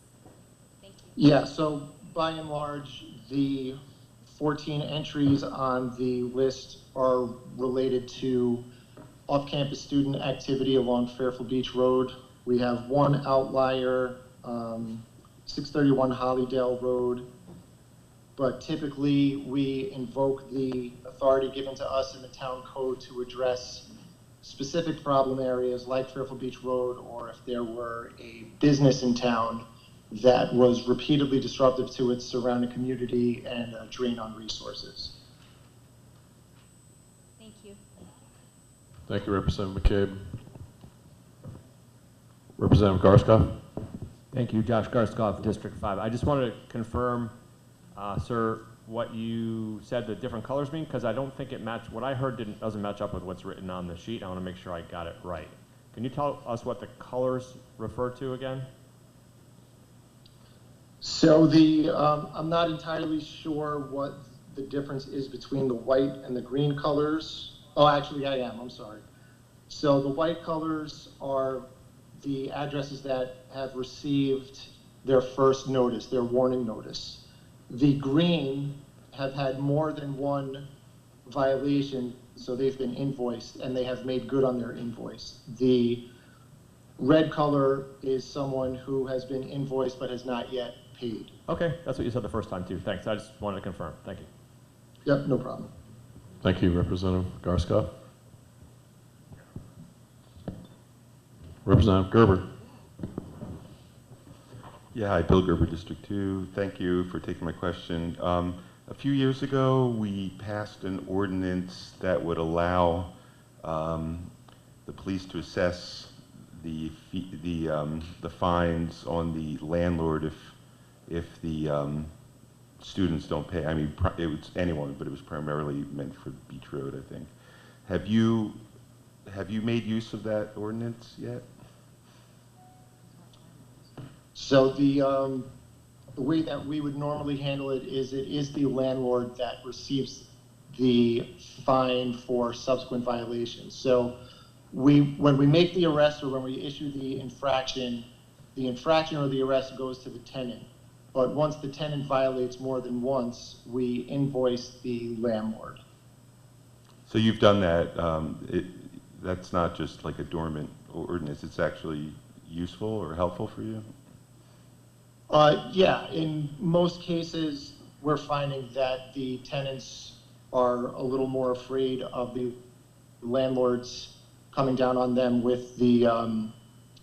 Thank you. Yeah, so by and large, the 14 entries on the list are related to off-campus student activity along Fairfield Beach Road. We have one outlier, 631 Hollydale Road, but typically we invoke the authority given to us in the town code to address specific problem areas like Fairfield Beach Road, or if there were a business in town that was repeatedly disruptive to its surrounding community and a drain on resources. Thank you. Thank you, Representative McCabe. Representative Garskoff? Thank you, Josh Garskoff, District 5. I just wanted to confirm, sir, what you said the different colors mean, because I don't think it matched. What I heard doesn't match up with what's written on the sheet. I want to make sure I got it right. Can you tell us what the colors refer to again? So I'm not entirely sure what the difference is between the white and the green colors. Oh, actually I am, I'm sorry. So the white colors are the addresses that have received their first notice, their warning notice. The green have had more than one violation, so they've been invoiced and they have made good on their invoice. The red color is someone who has been invoiced but has not yet paid. Okay, that's what you said the first time too. Thanks, I just wanted to confirm. Thank you. Yep, no problem. Thank you, Representative Garskoff. Representative Gerber. Yeah, hi, Bill Gerber, District 2. Thank you for taking my question. A few years ago, we passed an ordinance that would allow the police to assess the fines on the landlord if the students don't pay. I mean, it was anyone, but it was primarily meant for Beach Road, I think. Have you made use of that ordinance yet? So the way that we would normally handle it is the landlord that receives the fine for subsequent violations. So when we make the arrest or when we issue the infraction or the arrest goes to the tenant. But once the tenant violates more than once, we invoice the landlord. So you've done that. That's not just like a dormant ordinance. It's actually useful or helpful for you? Yeah, in most cases, we're finding that the tenants are a little more afraid of the landlords coming down on them with the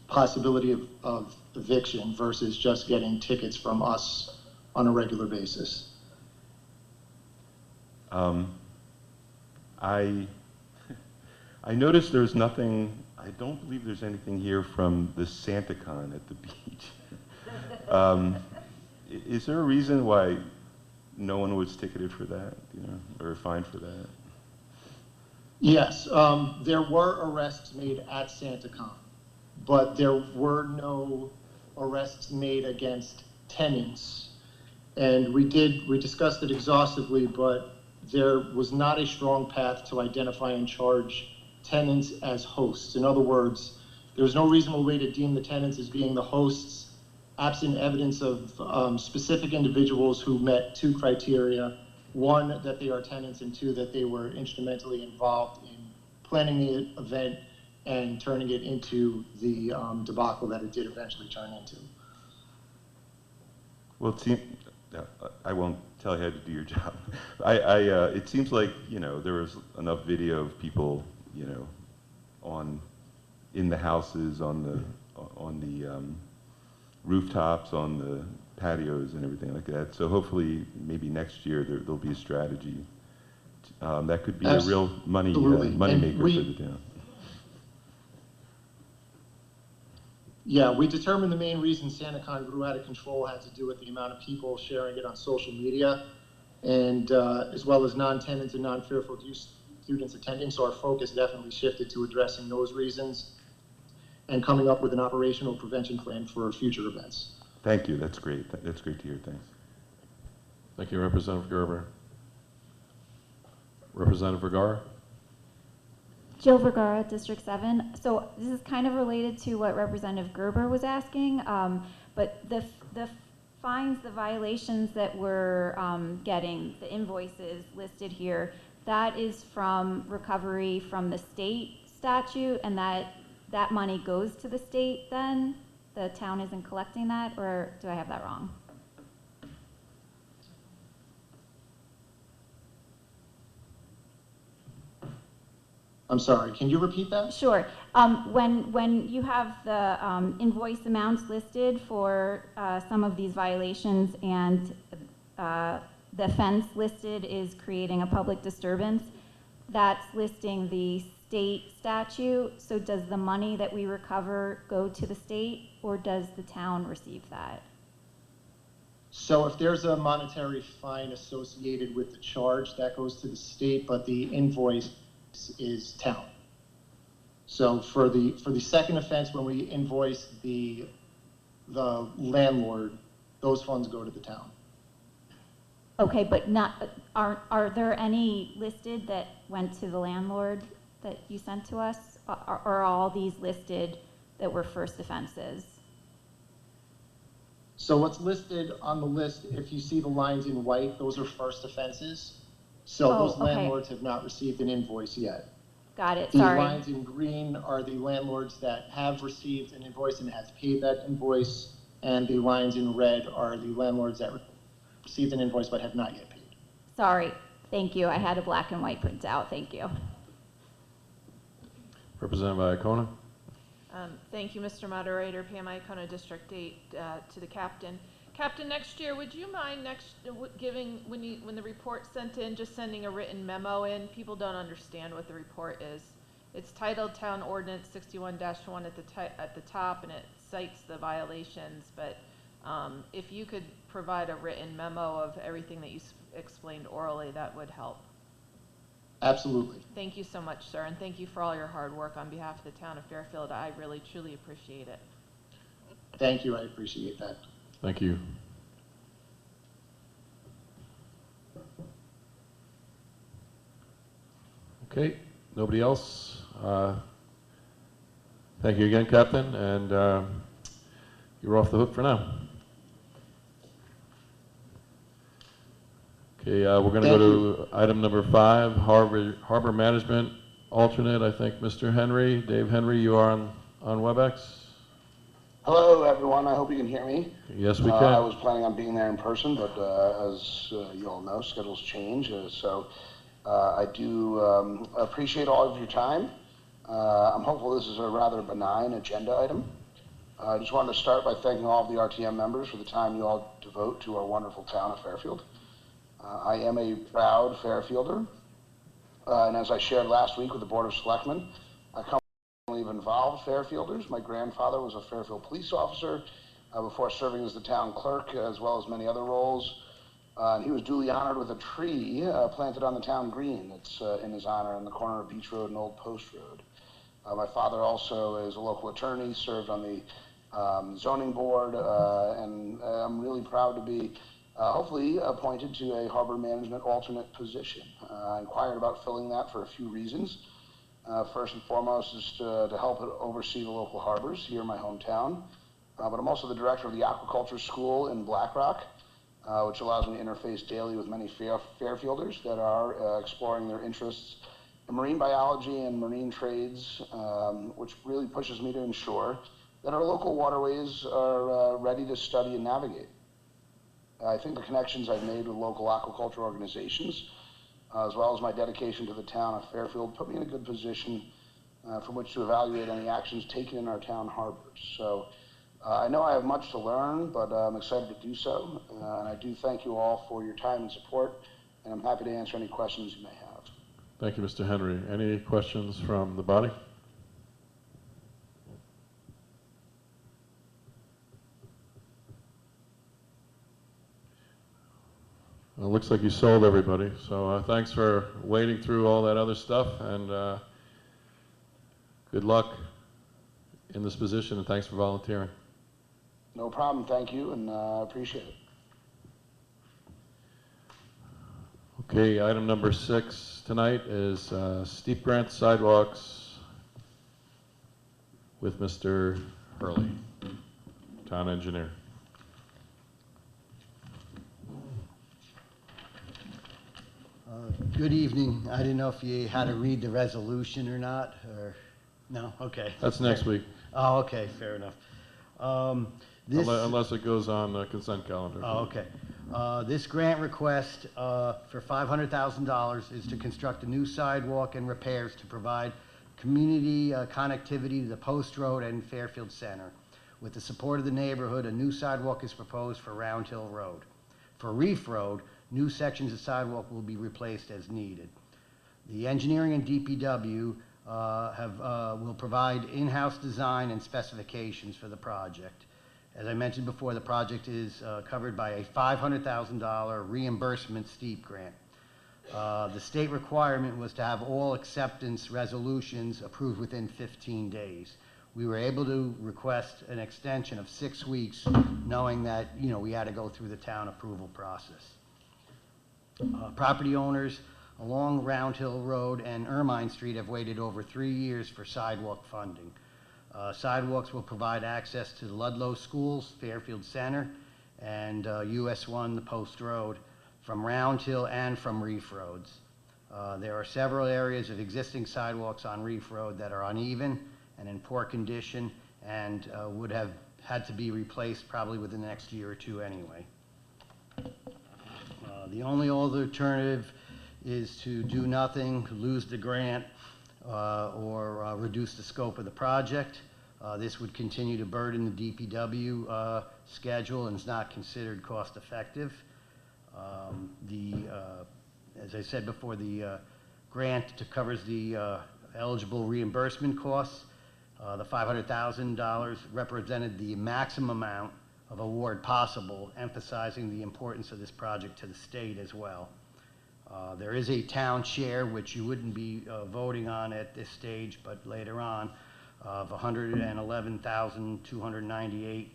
possibility of eviction versus just getting tickets from us on a regular basis. I noticed there's nothing, I don't believe there's anything here from the SantaCon at the beach. Is there a reason why no one was ticketed for that, or fined for that? Yes, there were arrests made at SantaCon, but there were no arrests made against tenants. And we discussed it exhaustively, but there was not a strong path to identify and charge tenants as hosts. In other words, there was no reasonable way to deem the tenants as being the hosts, absent evidence of specific individuals who met 2 criteria, one, that they are tenants, and two, that they were instrumentally involved in planning the event and turning it into the debacle that it did eventually turn into. Well, it seems, I won't tell you how to do your job. It seems like, there was enough video of people, in the houses, on the rooftops, on the patios and everything like that. So hopefully, maybe next year there'll be a strategy. That could be a real money maker for the town. Yeah, we determined the main reason SantaCon grew out of control had to do with the amount of people sharing it on social media, and as well as non-tenants and non-Fairfield use students attending. So our focus definitely shifted to addressing those reasons and coming up with an operational prevention plan for future events. Thank you. That's great. That's great to hear. Thanks. Thank you, Representative Gerber. Representative Vergara. Jill Vergara, District 7. So this is kind of related to what Representative Gerber was asking, but the fines, the violations that we're getting, the invoices listed here, that is from recovery from the state statute, and that money goes to the state then? The town isn't collecting that, or do I have that wrong? I'm sorry, can you repeat that? Sure. When you have the invoice amounts listed for some of these violations, and the offense listed is creating a public disturbance, that's listing the state statute. So does the money that we recover go to the state, or does the town receive that? So if there's a monetary fine associated with the charge, that goes to the state, but the invoice is town. So for the second offense, when we invoice the landlord, those funds go to the town. Okay, but are there any listed that went to the landlord that you sent to us? Are all these listed that were first offenses? So what's listed on the list, if you see the lines in white, those are first offenses. So those landlords have not received an invoice yet. Got it, The sorry. lines in green are the landlords that have received an invoice and has paid that invoice, and the lines in red are the landlords that received an invoice but have not yet paid. Sorry, thank you. I had a black and white printout, thank you. Representative Iacona. Thank you, Mr. Moderator. Pam Iacona, District 8, to the Captain. Captain, next year, would you mind giving, when the report's sent in, just sending a written memo in? People don't understand what the report is. It's titled Town Ordinance 61-1 at the top, and it cites the violations, but if you could provide a written memo of everything that you explained orally, that would help. Absolutely. Thank you so much, sir, and thank you for all your hard work on behalf of the town of Fairfield. I really, truly appreciate it. Thank you, I appreciate that. Thank you. Okay, nobody else? Thank you again, Captain, and you're off the hook for now. Okay, we're going to go to item number 5, Harbor Management Alternate. I think Mr. Henry, Dave Henry, you are on WebEx. Hello, everyone. I hope you can hear me. Yes, we can. I was planning on being there in person, but as you all know, schedules change. So I do appreciate all of your time. I'm hopeful this is a rather benign agenda item. I just wanted to start by thanking all of the RTM members for the time you all devote to our wonderful town of Fairfield. I am a proud Fairfielder, and as I shared last week with the Board of Selectmen, I come of involved Fairfielders. My grandfather was a Fairfield police officer before serving as the town clerk, as well as many other roles. And he was duly honored with a tree planted on the town green that's in his honor on the corner of Beach Road and Old Post Road. My father also is a local attorney, served on the zoning board, and I'm really proud to be hopefully appointed to a harbor management alternate position. I inquired about filling that for a few reasons. First and foremost is to help oversee the local harbors here in my hometown. But I'm also the director of the aquaculture school in Black Rock. which allows me to interface daily with many Fairfielders that are exploring their interests in marine biology and marine trades, which really pushes me to ensure that our local waterways are ready to study and navigate. I think the connections I've made with local aquaculture organizations, as well as my dedication to the town of Fairfield, put me in a good position from which to evaluate any actions taken in our town harbors. So I know I have much to learn, but I'm excited to do so. And I do thank you all for your time and support, and I'm happy to answer any questions you may have. Thank you, Mr. Henry. Any questions from the body? Well, it looks like you sold everybody, so thanks for wading through all that other stuff, and good luck in this position, and thanks for volunteering. No problem, thank you, and appreciate it. Okay, item number 6 tonight is steep grant sidewalks with Mr. Hurley, town engineer. Good evening. I didn't know if you had to read the resolution or not, or no? Okay. That's next week. Oh, okay, fair enough. Unless it goes on the consent calendar. Oh, okay. This grant request for $500,000 is to construct a new sidewalk and repairs to provide community connectivity to the Post Road and Fairfield Center. With the support of the neighborhood, a new sidewalk is proposed for Round Hill Road. For Reef Road, new sections of sidewalk will be replaced as needed. The engineering and DPW will provide in-house design and specifications for the project. As I mentioned before, the project is covered by a $500,000 reimbursement steep grant. The state requirement was to have all acceptance resolutions approved within 15 days. We were able to request an extension of 6 weeks, knowing that, we had to go through the town approval process. Property owners along Round Hill Road and Ermine Street have waited over 3 years for sidewalk funding. Sidewalks will provide access to the Ludlow Schools, Fairfield Center, and US 1, the Post Road, from Round Hill and from Reef Roads. There are several areas of existing sidewalks on Reef Road that are uneven and in poor condition and would have had to be replaced probably within the next year or two anyway. The only other alternative is to do nothing, lose the grant, or reduce the scope of the project. This would continue to burden the DPW schedule and is not considered cost effective. As I said before, the grant covers the eligible reimbursement costs. The $500,000 represented the maximum amount of award possible, emphasizing the importance of this project to the state as well. There is a town share, which you wouldn't be voting on at this stage, but later on, of $111,298.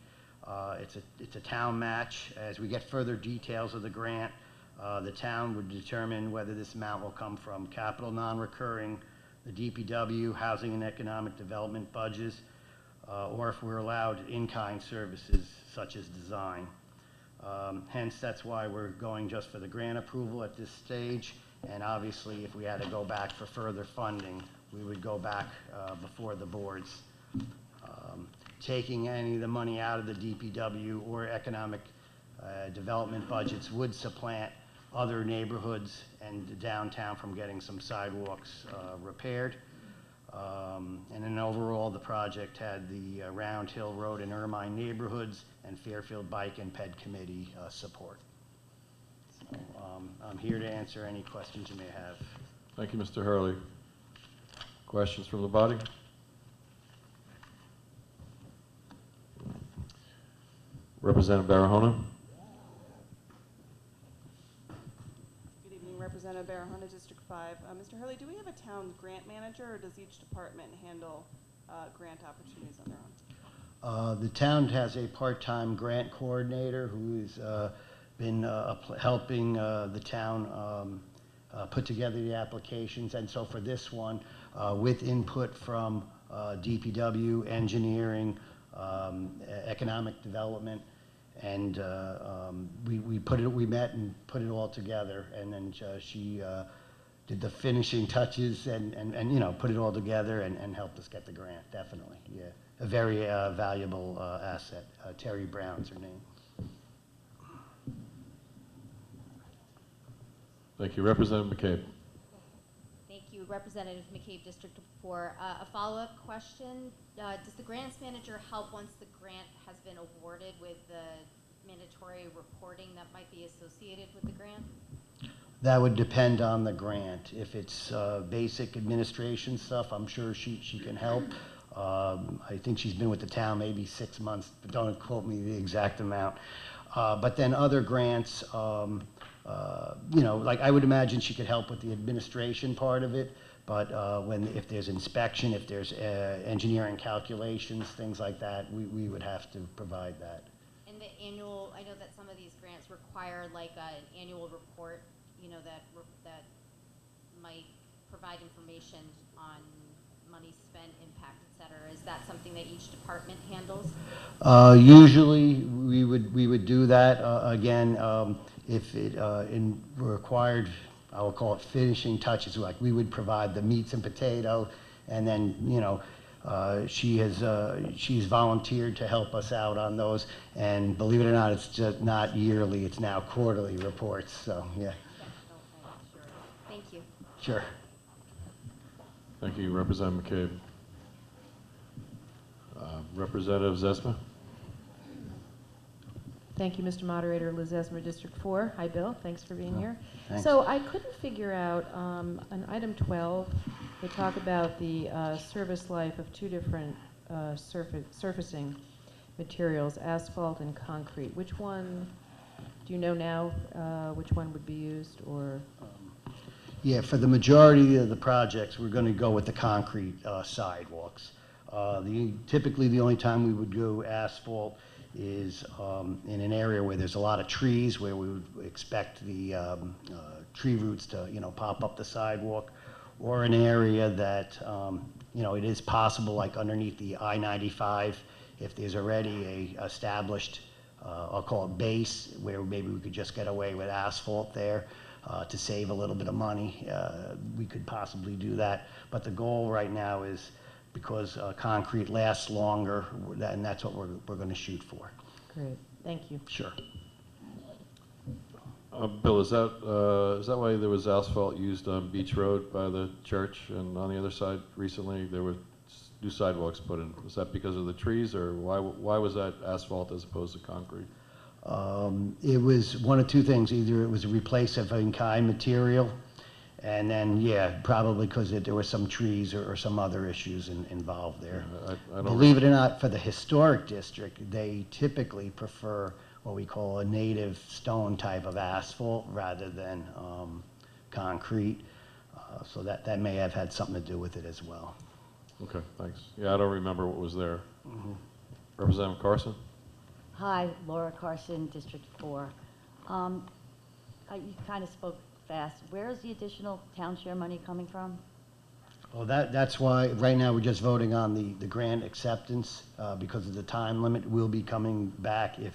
It's a town match. As we get further details of the grant, the town would determine whether this amount will come from capital non-recurring, the DPW, housing and economic development budgets, or if we're allowed in-kind services such as design. Hence, that's why we're going just for the grant approval at this stage. And obviously, if we had to go back for further funding, we would go back before the boards. Taking any of the money out of the DPW or economic development budgets would supplant other neighborhoods and the downtown from getting some sidewalks repaired. And then overall, the project had the Round Hill Road and Ermine neighborhoods and Fairfield Bike and Ped Committee support. So, I'm here to answer any questions you may have. Thank you, Mr. Hurley. Questions from the body? Representative Barahona. Good evening, Representative Barahona, District 5. Mr. Hurley, do we have a town grant manager, or does each department handle grant opportunities on their own? The town has a part-time grant coordinator who's been helping the town put together the applications. And so for this one, with input from DPW, engineering, economic development, And we met and put it all together, and then she did the finishing touches and you know, put it all together and helped us get the grant, definitely, yeah. A very valuable asset. Terry Brown's her name. Thank you. Representative McCabe. Thank you, Representative McCabe, District 4. A follow-up question, does the grants manager help once the grant has been awarded with the mandatory reporting that might be associated with the grant? That would depend on the grant. If it's basic administration stuff, I'm sure she can help. I think she's been with the town maybe 6 months, but don't quote me the exact amount. But then other grants, you know, like I would imagine she could help with the administration part of it, but if there's inspection, if there's engineering calculations, things like that, we would have to provide that. And the annual, I know that some of these grants require like an annual report, you know, that might provide information on money spent, impact, et cetera. Is that something that each department handles? Usually we would do that. Again, if it required, I will call it finishing touches, like we would provide the meats and potato, and then, you know, she's volunteered to help us out on those, and believe it or not, it's just not yearly, it's now quarterly reports, so yeah. Thank you. Sure. Thank you, Representative McCabe. Representative Zesma. Thank you, Mr. Moderator. Liz Esmer, District 4. Hi, Bill. Thanks for being here. Thanks. So I couldn't figure out, on item 12, they talk about the service life of two different surfacing materials, asphalt and concrete. Which one, do you know now which one would be used, or? Yeah, for the majority of the projects, we're going to go with the concrete sidewalks. Typically, the only time we would go asphalt is in an area where there's a lot of trees, where we would expect the tree roots to, you know, pop up the sidewalk, or an area that, you know, it is possible, like underneath the I-95, if there's already a established, I'll call it base, where maybe we could just get away with asphalt there. To save a little bit of money, we could possibly do that. But the goal right now is, because concrete lasts longer, and that's what we're going to shoot for. Great, thank you. Sure. Bill, is that why there was asphalt used on Beach Road by the church, and on the other side recently there were new sidewalks put in? Was that because of the trees, or why was that asphalt as opposed to concrete? It was one of two things. Either it was a replace of in-kind material, and then, yeah, probably because there were some trees or some other issues involved there. I don't Believe it or not, for the historic district, they typically prefer what we call a native stone type of asphalt rather than concrete. So that may have had something to do with it as well. Okay, thanks. Yeah, I don't remember what was there. Representative Carson? Hi, Laura Carson, District 4. You kind of spoke fast. Where is the additional town share money coming from? Well, that's why right now we're just voting on the grant acceptance because of the time limit. We'll be coming back if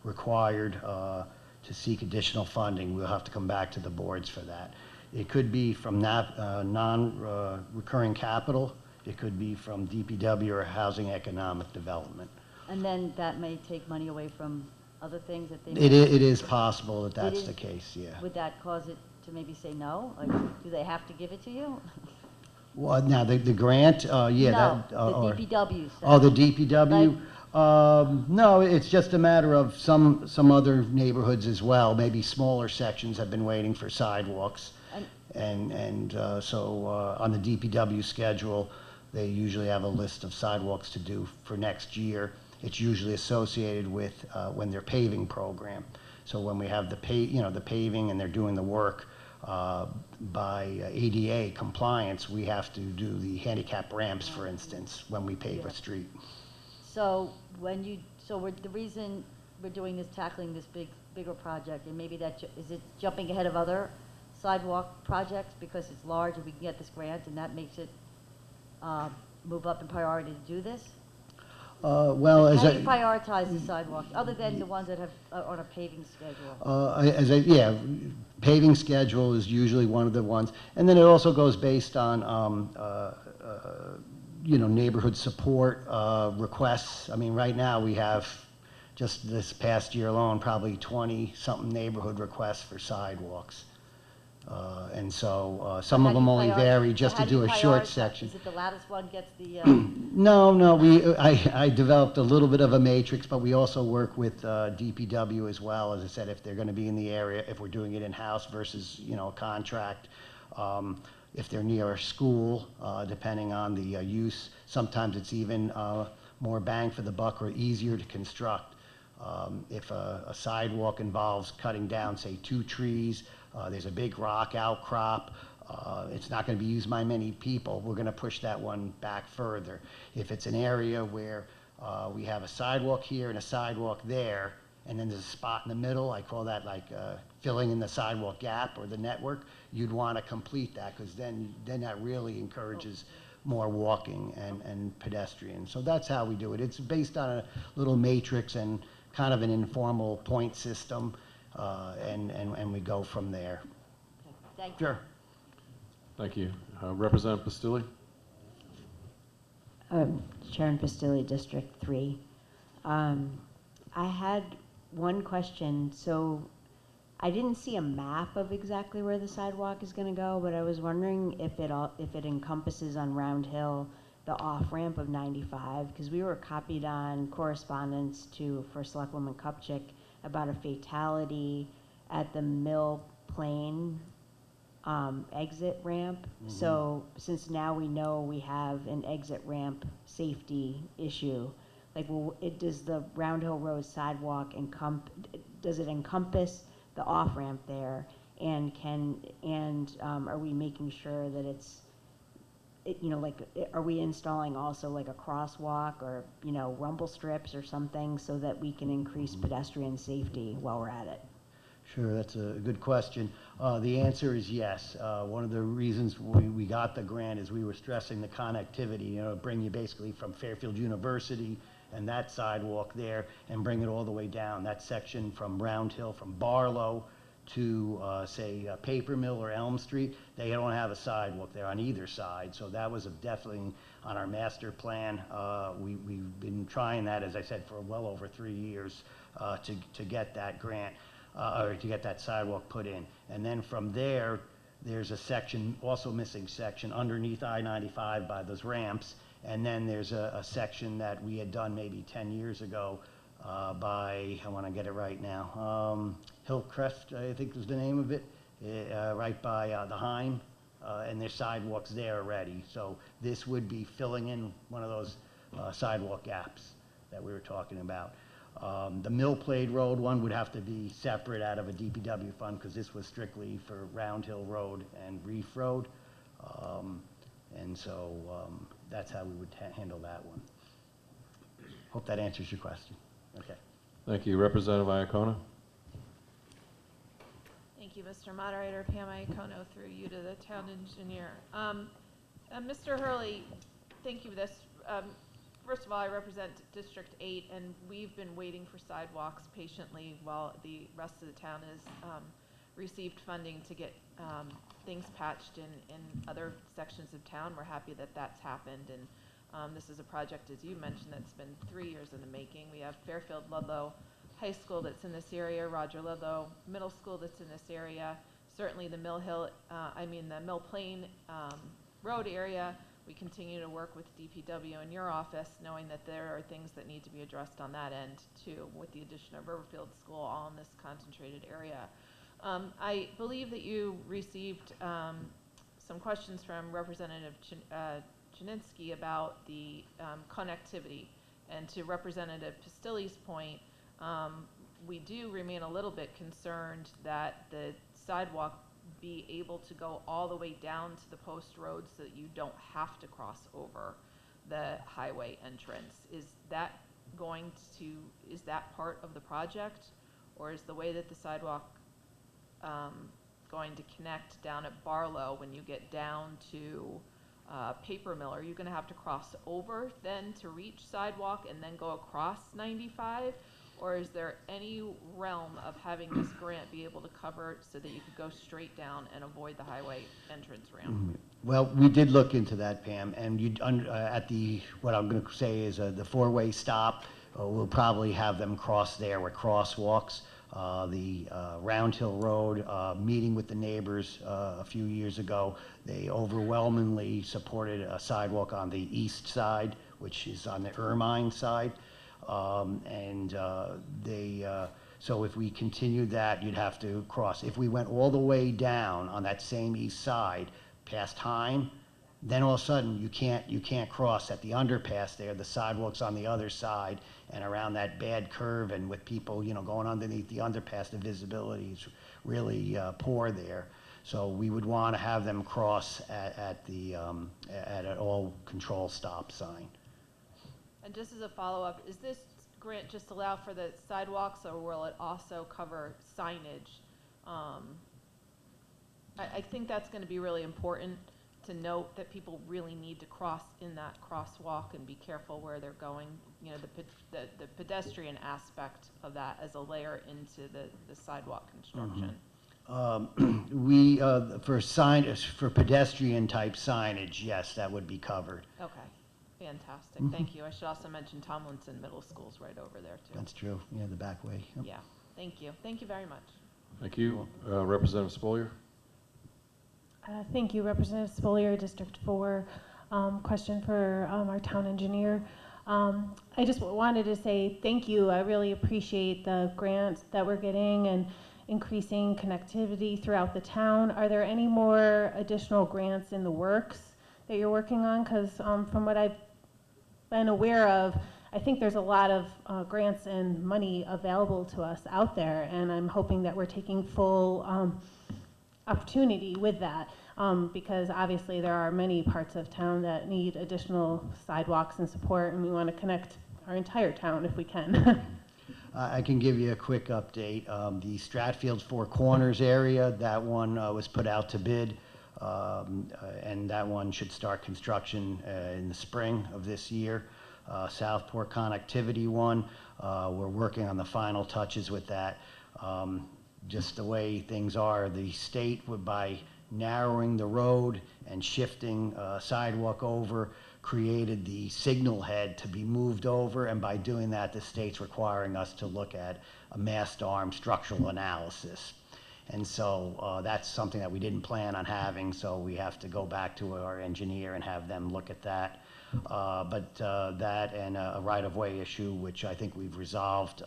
required to seek additional funding. We'll have to come back to the boards for that. It could be from non-recurring capital. It could be from DPW or Housing Economic Development. And then that may take money away from other things that they... It is possible that that's the case, yeah. Would that cause it to maybe say no? Like, do they have to give it to you? Well, now, the grant, yeah. No, the DPW stuff. Oh, the DPW? No, it's just a matter of some other neighborhoods as well. Maybe smaller sections have been waiting for sidewalks. So on the DPW schedule, they usually have a list of sidewalks to do for next year. It's usually associated with when they're paving program. So when we have the paving and they're doing the work by ADA compliance, we have to do the handicap ramps, for instance, when we pave a street. So the reason we're doing this, tackling this bigger project, and maybe is it jumping ahead of other sidewalk projects because it's large and we can get this grant, and that makes it move up in priority to do this? Well, as How I... do you prioritize the sidewalks, other than the ones that have, on a paving schedule? Yeah, paving schedule is usually one of the ones. And then it also goes based on, neighborhood support requests. I mean, right now we have, just this past year alone, probably 20-something neighborhood requests for sidewalks. And so some of them only vary just to do a short section. Is it the loudest one gets the? No, I developed a little bit of a matrix, but we also work with DPW as well, as I said, if they're going to be in the area, if we're doing it in-house versus, a contract. If they're near a school, depending on the use, sometimes it's even more bang for the buck or easier to construct. If a sidewalk involves cutting down, say, 2 trees, there's a big rock outcrop, it's not going to be used by many people, we're going to push that one back further. If it's an area where we have a sidewalk here and a sidewalk there, and then there's a spot in the middle, I call that like filling in the sidewalk gap or the network, you'd want to complete that, because then that really encourages more walking and pedestrians. So that's how we do it. It's based on a little matrix and kind of an informal point system, and we go from there. Thank you. Sure. Thank you. Representative Bastilli? Sharon Bastilli, District 3. I had one question. So I didn't see a map of exactly where the sidewalk is going to go, but I was wondering if it encompasses on Round Hill the off-ramp of 95, because we were copied on correspondence for Selectwoman Kupchik about a fatality at the Mill Plain exit ramp. Mm-hmm. So since now we know we have an exit ramp safety issue, like, does the Round Hill Road sidewalk does it encompass the off-ramp there? And are we making sure that are we installing also like a crosswalk or, rumble strips or something so that we can increase pedestrian safety while we're at it? Sure, that's a good question. The answer is yes. One of the reasons we got the grant is we were stressing the connectivity, bring you basically from Fairfield University and that sidewalk there and bring it all the way down. That section from Round Hill, from Barlow to, say, Paper Mill or Elm Street, they don't have a sidewalk there on either side. So that was definitely on our master plan. We've been trying that, as I said, for well over 3 years to get that grant. Or to get that sidewalk put in. And then from there, there's a section, also missing section, underneath I-95 by those ramps. And then there's a section that we had done maybe 10 years ago by, I want to get it right now, Hillcrest, I think was the name of it, right by the Heim. And there's sidewalks there already. So this would be filling in one of those sidewalk gaps that we were talking about. The Mill Plain Road one would have to be separate out of a DPW fund, because this was strictly for Round Hill Road and Reef Road. And so that's how we would handle that one. Hope that answers your question. Okay. Thank you. Representative Iacono? Thank you, Mr. Moderator. Pam Iacono, through you to the town engineer. Mr. Hurley, thank you for this. First of all, I represent District 8, and we've been waiting for sidewalks patiently while the rest of the town has received funding to get things patched in other sections of town. We're happy that that's happened, and this is a project, as you mentioned, that's been 3 years in the making. We have Fairfield Ludlow High School that's in this area, Roger Ludlow Middle School that's in this area, certainly the Mill Plain Road area. We continue to work with DPW in your office, knowing that there are things that need to be addressed on that end too, with the addition of Riverfield School all in this concentrated area. I believe that you received some questions from Representative Janinski about the connectivity. And to Representative Pastilli's point, we do remain a little bit concerned that the sidewalk be able to go all the way down to the post road so that you don't have to cross over the highway entrance. Is that part of the project, or is the way that the sidewalk going to connect down at Barlow when you get down to paper mill, are you gonna have to cross over then to reach sidewalk and then go across 95? Or is there any realm of having this grant be able to cover it so that you could go straight down and avoid the highway entrance ramp? Well, we did look into that, Pam, and at the, what I'm going to say is the four-way stop, we'll probably have them cross there with crosswalks. The Round Hill Road, meeting with the neighbors a few years ago, they overwhelmingly supported a sidewalk on the east side, which is on the Ermine side. So if we continued that, you'd have to cross. If we went all the way down on that same east side, past Hine, then all of a sudden you can't cross at the underpass there. The sidewalk's on the other side, and around that bad curve, and with people, you know, going underneath the underpass, the visibility is really poor there. So we would want to have them cross at an all control stop sign. And just as a follow-up, is this grant just allow for the sidewalks, or will it also cover signage? I think that's going to be really important to note, that people really need to cross in that crosswalk and be careful where they're going. You know, the pedestrian aspect of that as a layer into the sidewalk construction. For pedestrian type signage, yes, that would be covered. Okay, fantastic. Thank you. I should also mention Tomlinson Middle School's right over there too. That's true. Yeah, the back way. Yep. Yeah. Thank you. Thank you very much. Thank you. Representative Spolier. Thank you, Representative Spolier, District 4. Question for our town engineer. I just wanted to say thank you. I really appreciate the grants that we're getting and increasing connectivity throughout the town. Are there any more additional grants in the works that you're working on? Because from what I've been aware of, I think there's a lot of grants and money available to us out there, and I'm hoping that we're taking full opportunity with that, because obviously there are many parts of town that need additional sidewalks and support, and we want to connect our entire town if we can. I can give you a quick update. The Stratfield Four Corners area, that one was put out to bid, and that one should start construction in the spring of this year. Southport Connectivity one, we're working on the final touches with that. Just the way things are, the state would, by narrowing the road and shifting sidewalk over, created the signal head to be moved over, and by doing that, the state's requiring us to look at a mast arm structural analysis. And so that's something that we didn't plan on having, so we have to go back to our engineer and have them look at that. But that and a right-of-way issue, which I think we've resolved,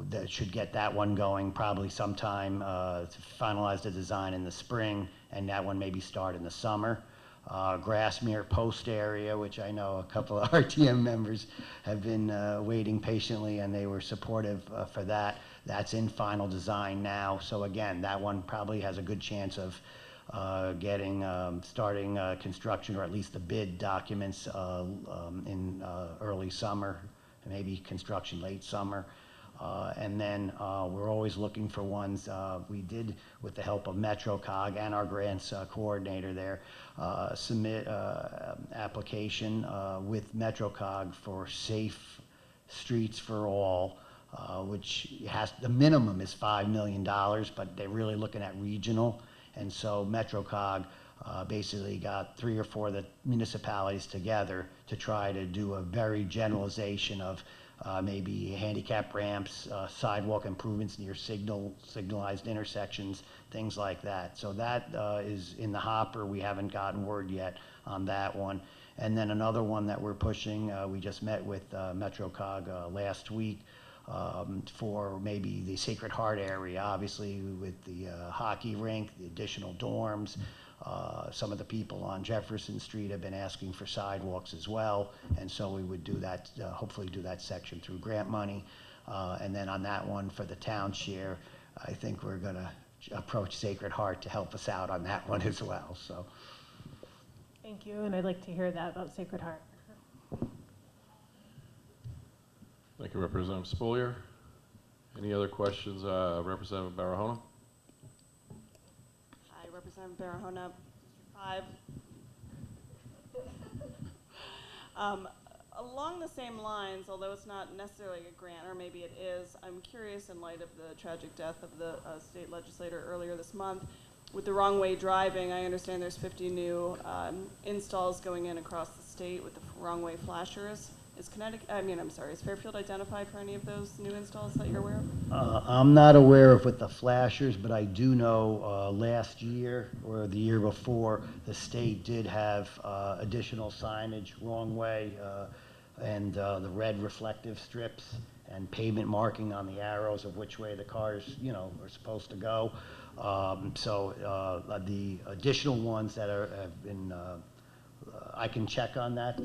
that should get that one going probably sometime to finalize the design in the spring, and that one maybe start in the summer. Grassmere Post area, which I know a couple of RTM members have been waiting patiently, and they were supportive for that. That's in final design now. So again, that one probably has a good chance of starting construction, or at least the bid documents in early summer, maybe construction late summer. And then we're always looking for ones. We did, with the help of MetroCog and our grants coordinator there, submit application with MetroCog for Safe Streets for All, which the minimum is $5 million, but they're really looking at regional. And so MetroCog basically got 3 or 4 of the municipalities together to try to do a very generalization of maybe handicap ramps, sidewalk improvements near signalized intersections, things like that. So that is in the hopper. We haven't gotten word yet on that one. And then another one that we're pushing, we just met with MetroCog last week for maybe the Sacred Heart area, obviously with the hockey rink, the additional dorms. Some of the people on Jefferson Street have been asking for sidewalks as well, and so we would do that, hopefully do that section through grant money. And then on that one for the town share, I think we're going to approach Sacred Heart to help us out on that one as well. So, Thank you, and I'd like to hear that about Sacred Heart. Thank you, Representative Spolier. Any other questions, Representative Barahona? Hi, Representative Barahona, District 5. Along the same lines, although it's not necessarily a grant, or maybe it is, I'm curious in light of the tragic death of the state legislator earlier this month, with the wrong way driving, I understand there's 50 new installs going in across the state with the wrong way flashers. Is is Fairfield identified for any of those new installs that you're aware of? I'm not aware of with the flashers, but I do know last year or the year before, the state did have additional signage, wrong way, and the red reflective strips and pavement marking on the arrows of which way the cars, are supposed to go. The additional ones that have been, I can check on that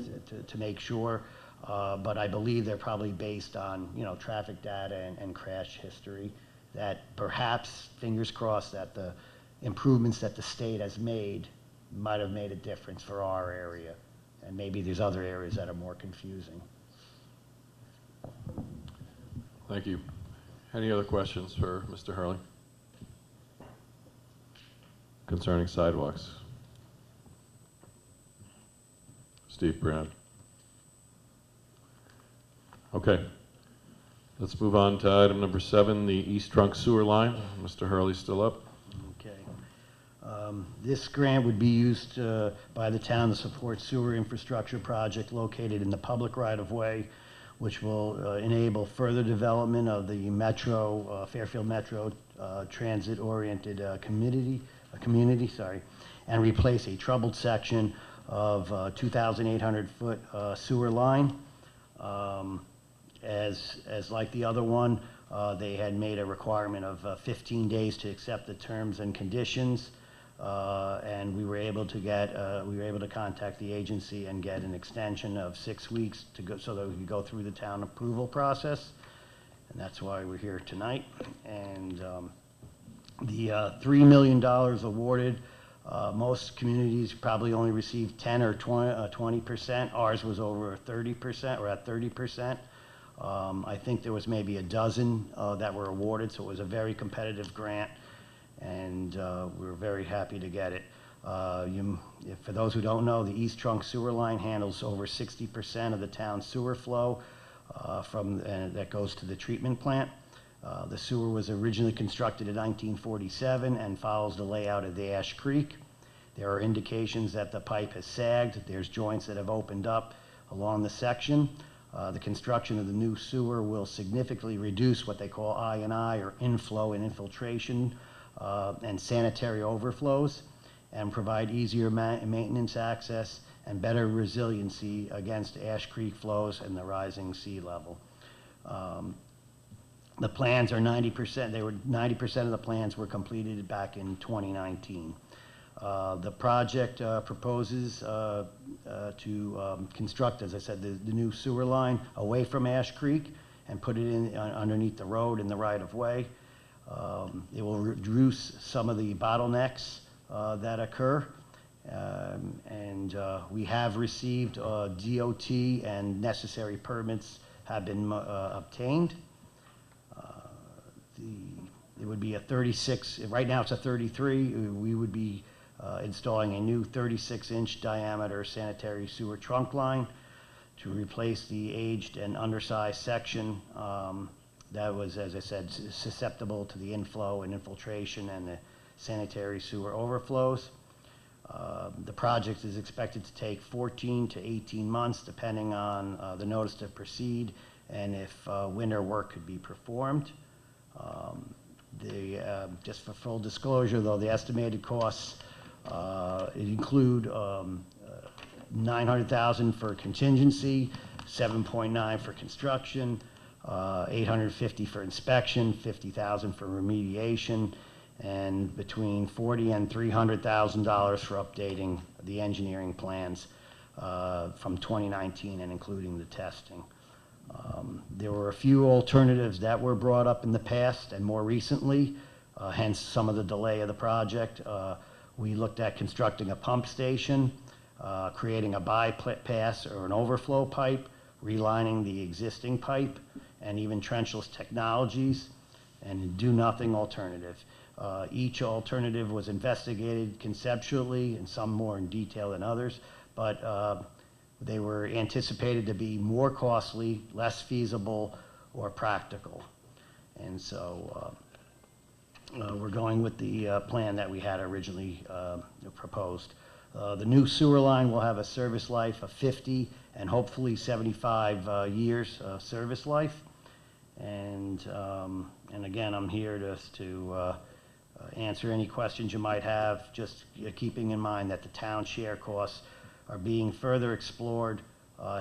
to make sure. But I believe they're probably based on, traffic data and crash history, that perhaps, fingers crossed, that the improvements that the state has made might have made a difference for our area. And maybe there's other areas that are more confusing. Thank you. Any other questions for Mr. Hurley concerning sidewalks? Steve Brown. Okay. Let's move on to item number 7, the East Trunk Sewer Line. Mr. Hurley's still up. Okay. This grant would be used by the town to support sewer infrastructure project located in the public right-of-way, which will enable further development of the Metro, Fairfield Metro transit-oriented community, and replace a troubled section of 2,800-foot sewer line. As like the other one, they had made a requirement of 15 days to accept the terms and conditions, and we were able to contact the agency and get an extension of 6 weeks to go, so that we could go through the town approval process, and that's why we're here tonight. And the $3 million awarded, most communities probably only received 10 or 20%. Ours was over 30%, or at 30%. I think there was maybe a dozen that were awarded, so it was a very competitive grant, and we were very happy to get it. For those who don't know, the East Trunk Sewer Line handles over 60% of the town's sewer flow that goes to the treatment plant. The sewer was originally constructed in 1947 and follows the layout of the Ash Creek. There are indications that the pipe has sagged. There's joints that have opened up along the section. The construction of the new sewer will significantly reduce what they call I&I, or inflow and infiltration, and sanitary overflows, and provide easier maintenance access and better resiliency against Ash Creek flows and the rising sea level. The plans are 90%, 90% of the plans were completed back in 2019. The project proposes to construct, as I said, the new sewer line away from Ash Creek and put it in underneath the road in the right-of-way. It will reduce some of the bottlenecks that occur, and we have received DOT, and necessary permits have been obtained. It would be a 36, right now it's a 33, we would be installing a new 36-inch diameter sanitary sewer trunk line to replace the aged and undersized section that was, as I said, susceptible to the inflow and infiltration and the sanitary sewer overflows. The project is expected to take 14 to 18 months, depending on the notice to proceed and if winter work could be performed. Just for full disclosure, though, the estimated costs include $900,000 for contingency, $7.9 for construction, $850 for inspection, $50,000 for remediation, and between $40,000 and $300,000 for updating the engineering plans from 2019 and including the testing. There were a few alternatives that were brought up in the past and more recently, hence some of the delay of the project. We looked at constructing a pump station, creating a bypass or an overflow pipe, relining the existing pipe, and even trenchless technologies, and a do-nothing alternative. Each alternative was investigated conceptually, and some more in detail than others, but they were anticipated to be more costly, less feasible, or practical. And so we're going with the plan that we had originally proposed. The new sewer line will have a service life of 50 and hopefully 75 years of service life. And again, I'm here to answer any questions you might have, just keeping in mind that the town share costs are being further explored,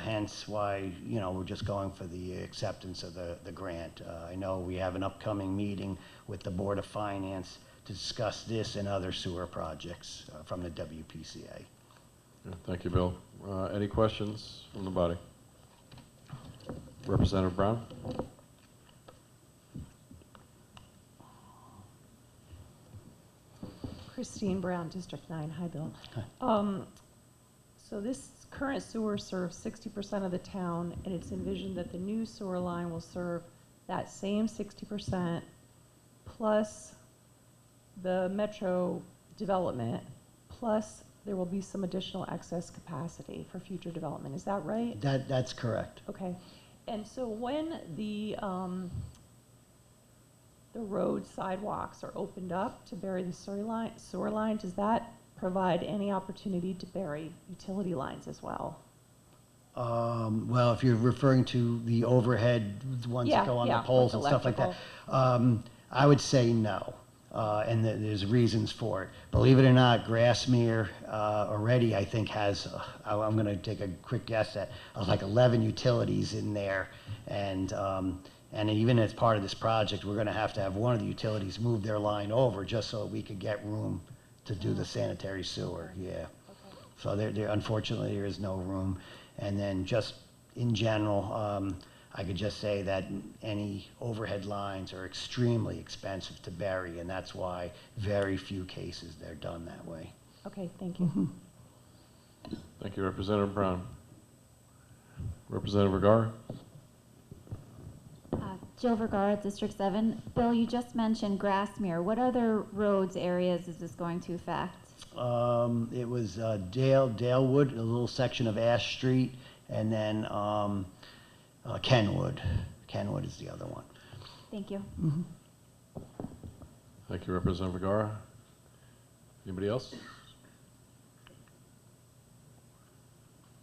hence why, you know, we're just going for the acceptance of the grant. I know we have an upcoming meeting with the Board of Finance to discuss this and other sewer projects from the WPCA. Thank you, Bill. Any questions from the body? Representative Brown? Christine Brown, District 9. Hi, Bill. So this current sewer serves 60% of the town, and it's envisioned that the new sewer line will serve that same 60% plus the metro development, plus there will be some additional excess capacity for future development. Is that right? That's correct. Okay. And so when the road sidewalks are opened up to bury the sewer line, does that provide any opportunity to bury utility lines as well? Well, if you're referring to the overhead ones that go on the poles and stuff like that, I would say no. And there's reasons for it. Believe it or not, Grassmere already, I think, has, I'm going to take a quick guess at, like 11 utilities in there. And even as part of this project, we're going to have one of the utilities move their line over just so we could get room to do the sanitary sewer, yeah. Okay. So unfortunately, there is no room. And then just in general, I could just say that any overhead lines are extremely expensive to bury, and that's why very few cases they're done that way. Okay, thank you. Thank you, Representative Brown. Representative Vergara? Jill Vergara, District 7. Bill, you just mentioned Grassmere. What other roads, areas is this going to affect? It was Dalewood, a little section of Ash Street, and then Kenwood. Kenwood is the other one. Thank you. Thank you, Representative Vergara. Anybody else?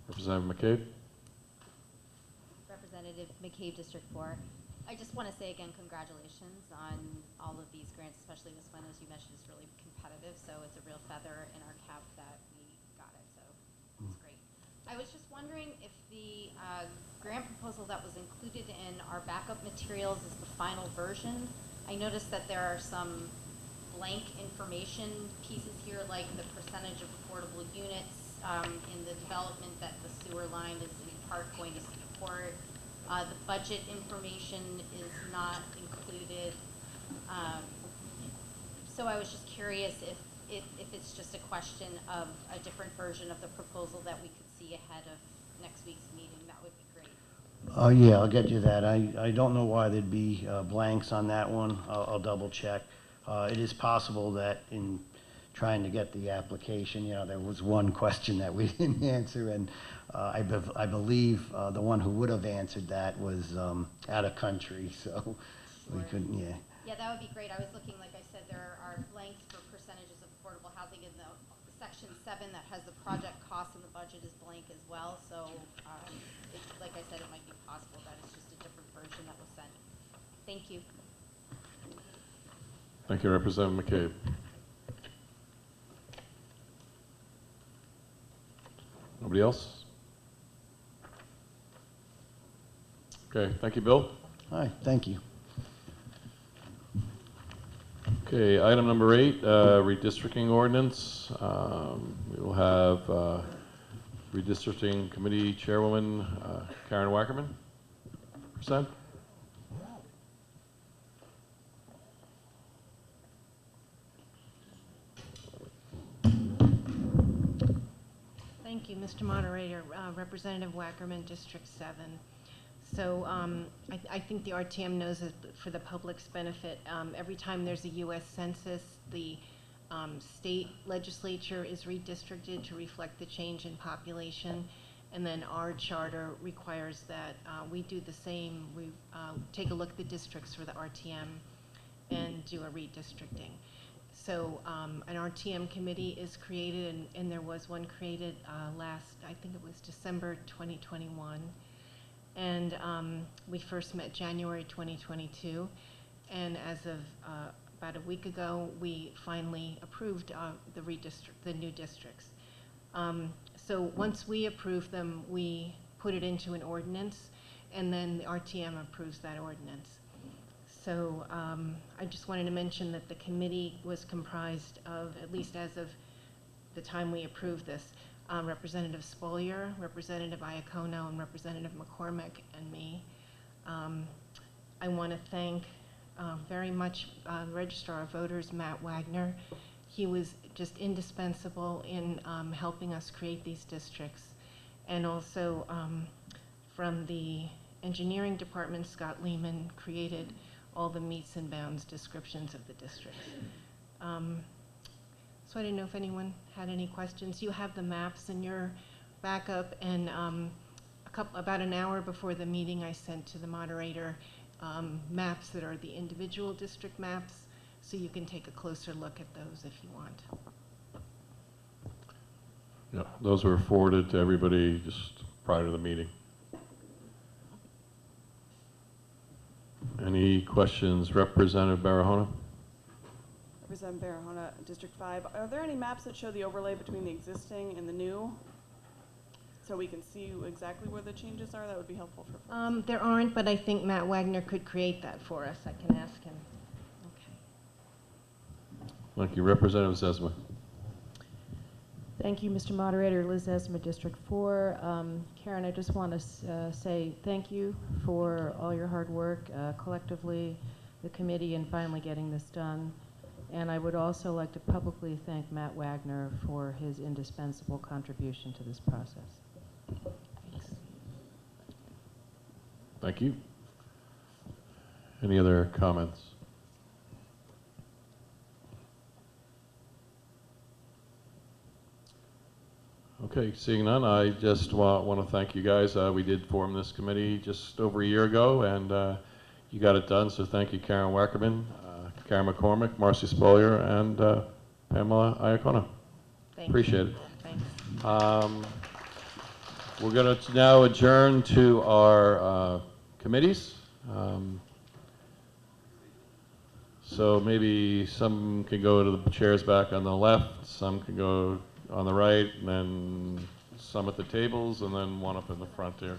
Representative McCabe? Representative McCabe, District 4. I just want to say again, congratulations on all of these grants, especially this one, as you mentioned, is really competitive, so it's a real feather in our cap that we got it, so it's great. I was just wondering if the grant proposal that was included in our backup materials is the final version. I noticed that there are some blank information pieces here, like the percentage of affordable units in the development that the sewer line is in part going to support. The budget information is not included. So I was just curious if it's just a question of a different version of the proposal that we could see ahead of next week's meeting. That would be great. Yeah, I'll get you that. I don't know why there'd be blanks on that one. I'll double check. It is possible that in trying to get the application, you know, there was one question that we didn't answer, and I believe the one who would have answered that was out of country, so we couldn't, yeah. Yeah, that would be great. I was looking, like I said, there are blanks for percentages of affordable housing in the section 7 that has the project costs, and the budget is blank as well. So, like I said, it might be possible that it's just a different version that was sent. Thank you. Thank you, Representative McCabe. Nobody else? Okay, thank you, Bill. Hi, thank you. Okay, item number 8, redistricting ordinance. We will have redistricting committee chairwoman Karen Wackerman present. Thank you, Mr. Moderator. Representative Wackerman, District 7. So I think the RTM knows that for the public's benefit, every time there's a U.S. Census, the state legislature is redistricted to reflect the change in population. And then our charter requires that we do the same. We take a look at the districts for the RTM and do a redistricting. So an RTM committee is created, and there was one created last, I think it was December 2021. And we first met January 2022. And as of about a week ago, we finally approved the new districts. So once we approve them, we put it into an ordinance, and then the RTM approves that ordinance. So I just wanted to mention that the committee was comprised of, at least as of the time we approved this, Representative Spolier, Representative Iacono, and Representative McCormick, and me. I want to thank very much Registrar of Voters, Matt Wagner. He was just indispensable in helping us create these districts. And also from the engineering department, Scott Lehman created all the meets and bounds descriptions of the districts. So I didn't know if anyone had any questions. You have the maps in your backup, and about an hour before the meeting, I sent to the moderator maps that are the individual district maps, so you can take a closer look at those if you want. Yeah, those were forwarded to everybody just prior to the meeting. Any questions? Representative Barahona? Representative Barahona, District 5. Are there any maps that show the overlay between the existing and the new? So we can see exactly where the changes are? That would be helpful for folks. There aren't, but I think Matt Wagner could create that for us. I can ask him. Thank you. Representative Zesma. Thank you, Mr. Moderator. Liz Esma, District 4. Karen, I just want to say thank you for all your hard work collectively, the committee, and finally getting this done. And I would also like to publicly thank Matt Wagner for his indispensable contribution to this process. Thanks. Thank you. Any other comments? Okay, seeing none, I just want to thank you guys. We did form this committee just over a year ago, and you got it done, so thank you, Karen Wackerman, Karen McCormick, Marcy Spolier, and Pamela Iacono. Appreciate it. Thanks. We're going to now adjourn to our committees. So maybe some can go to the chairs back on the left, some can go on the right, and then some at the tables, and then one up in the front here.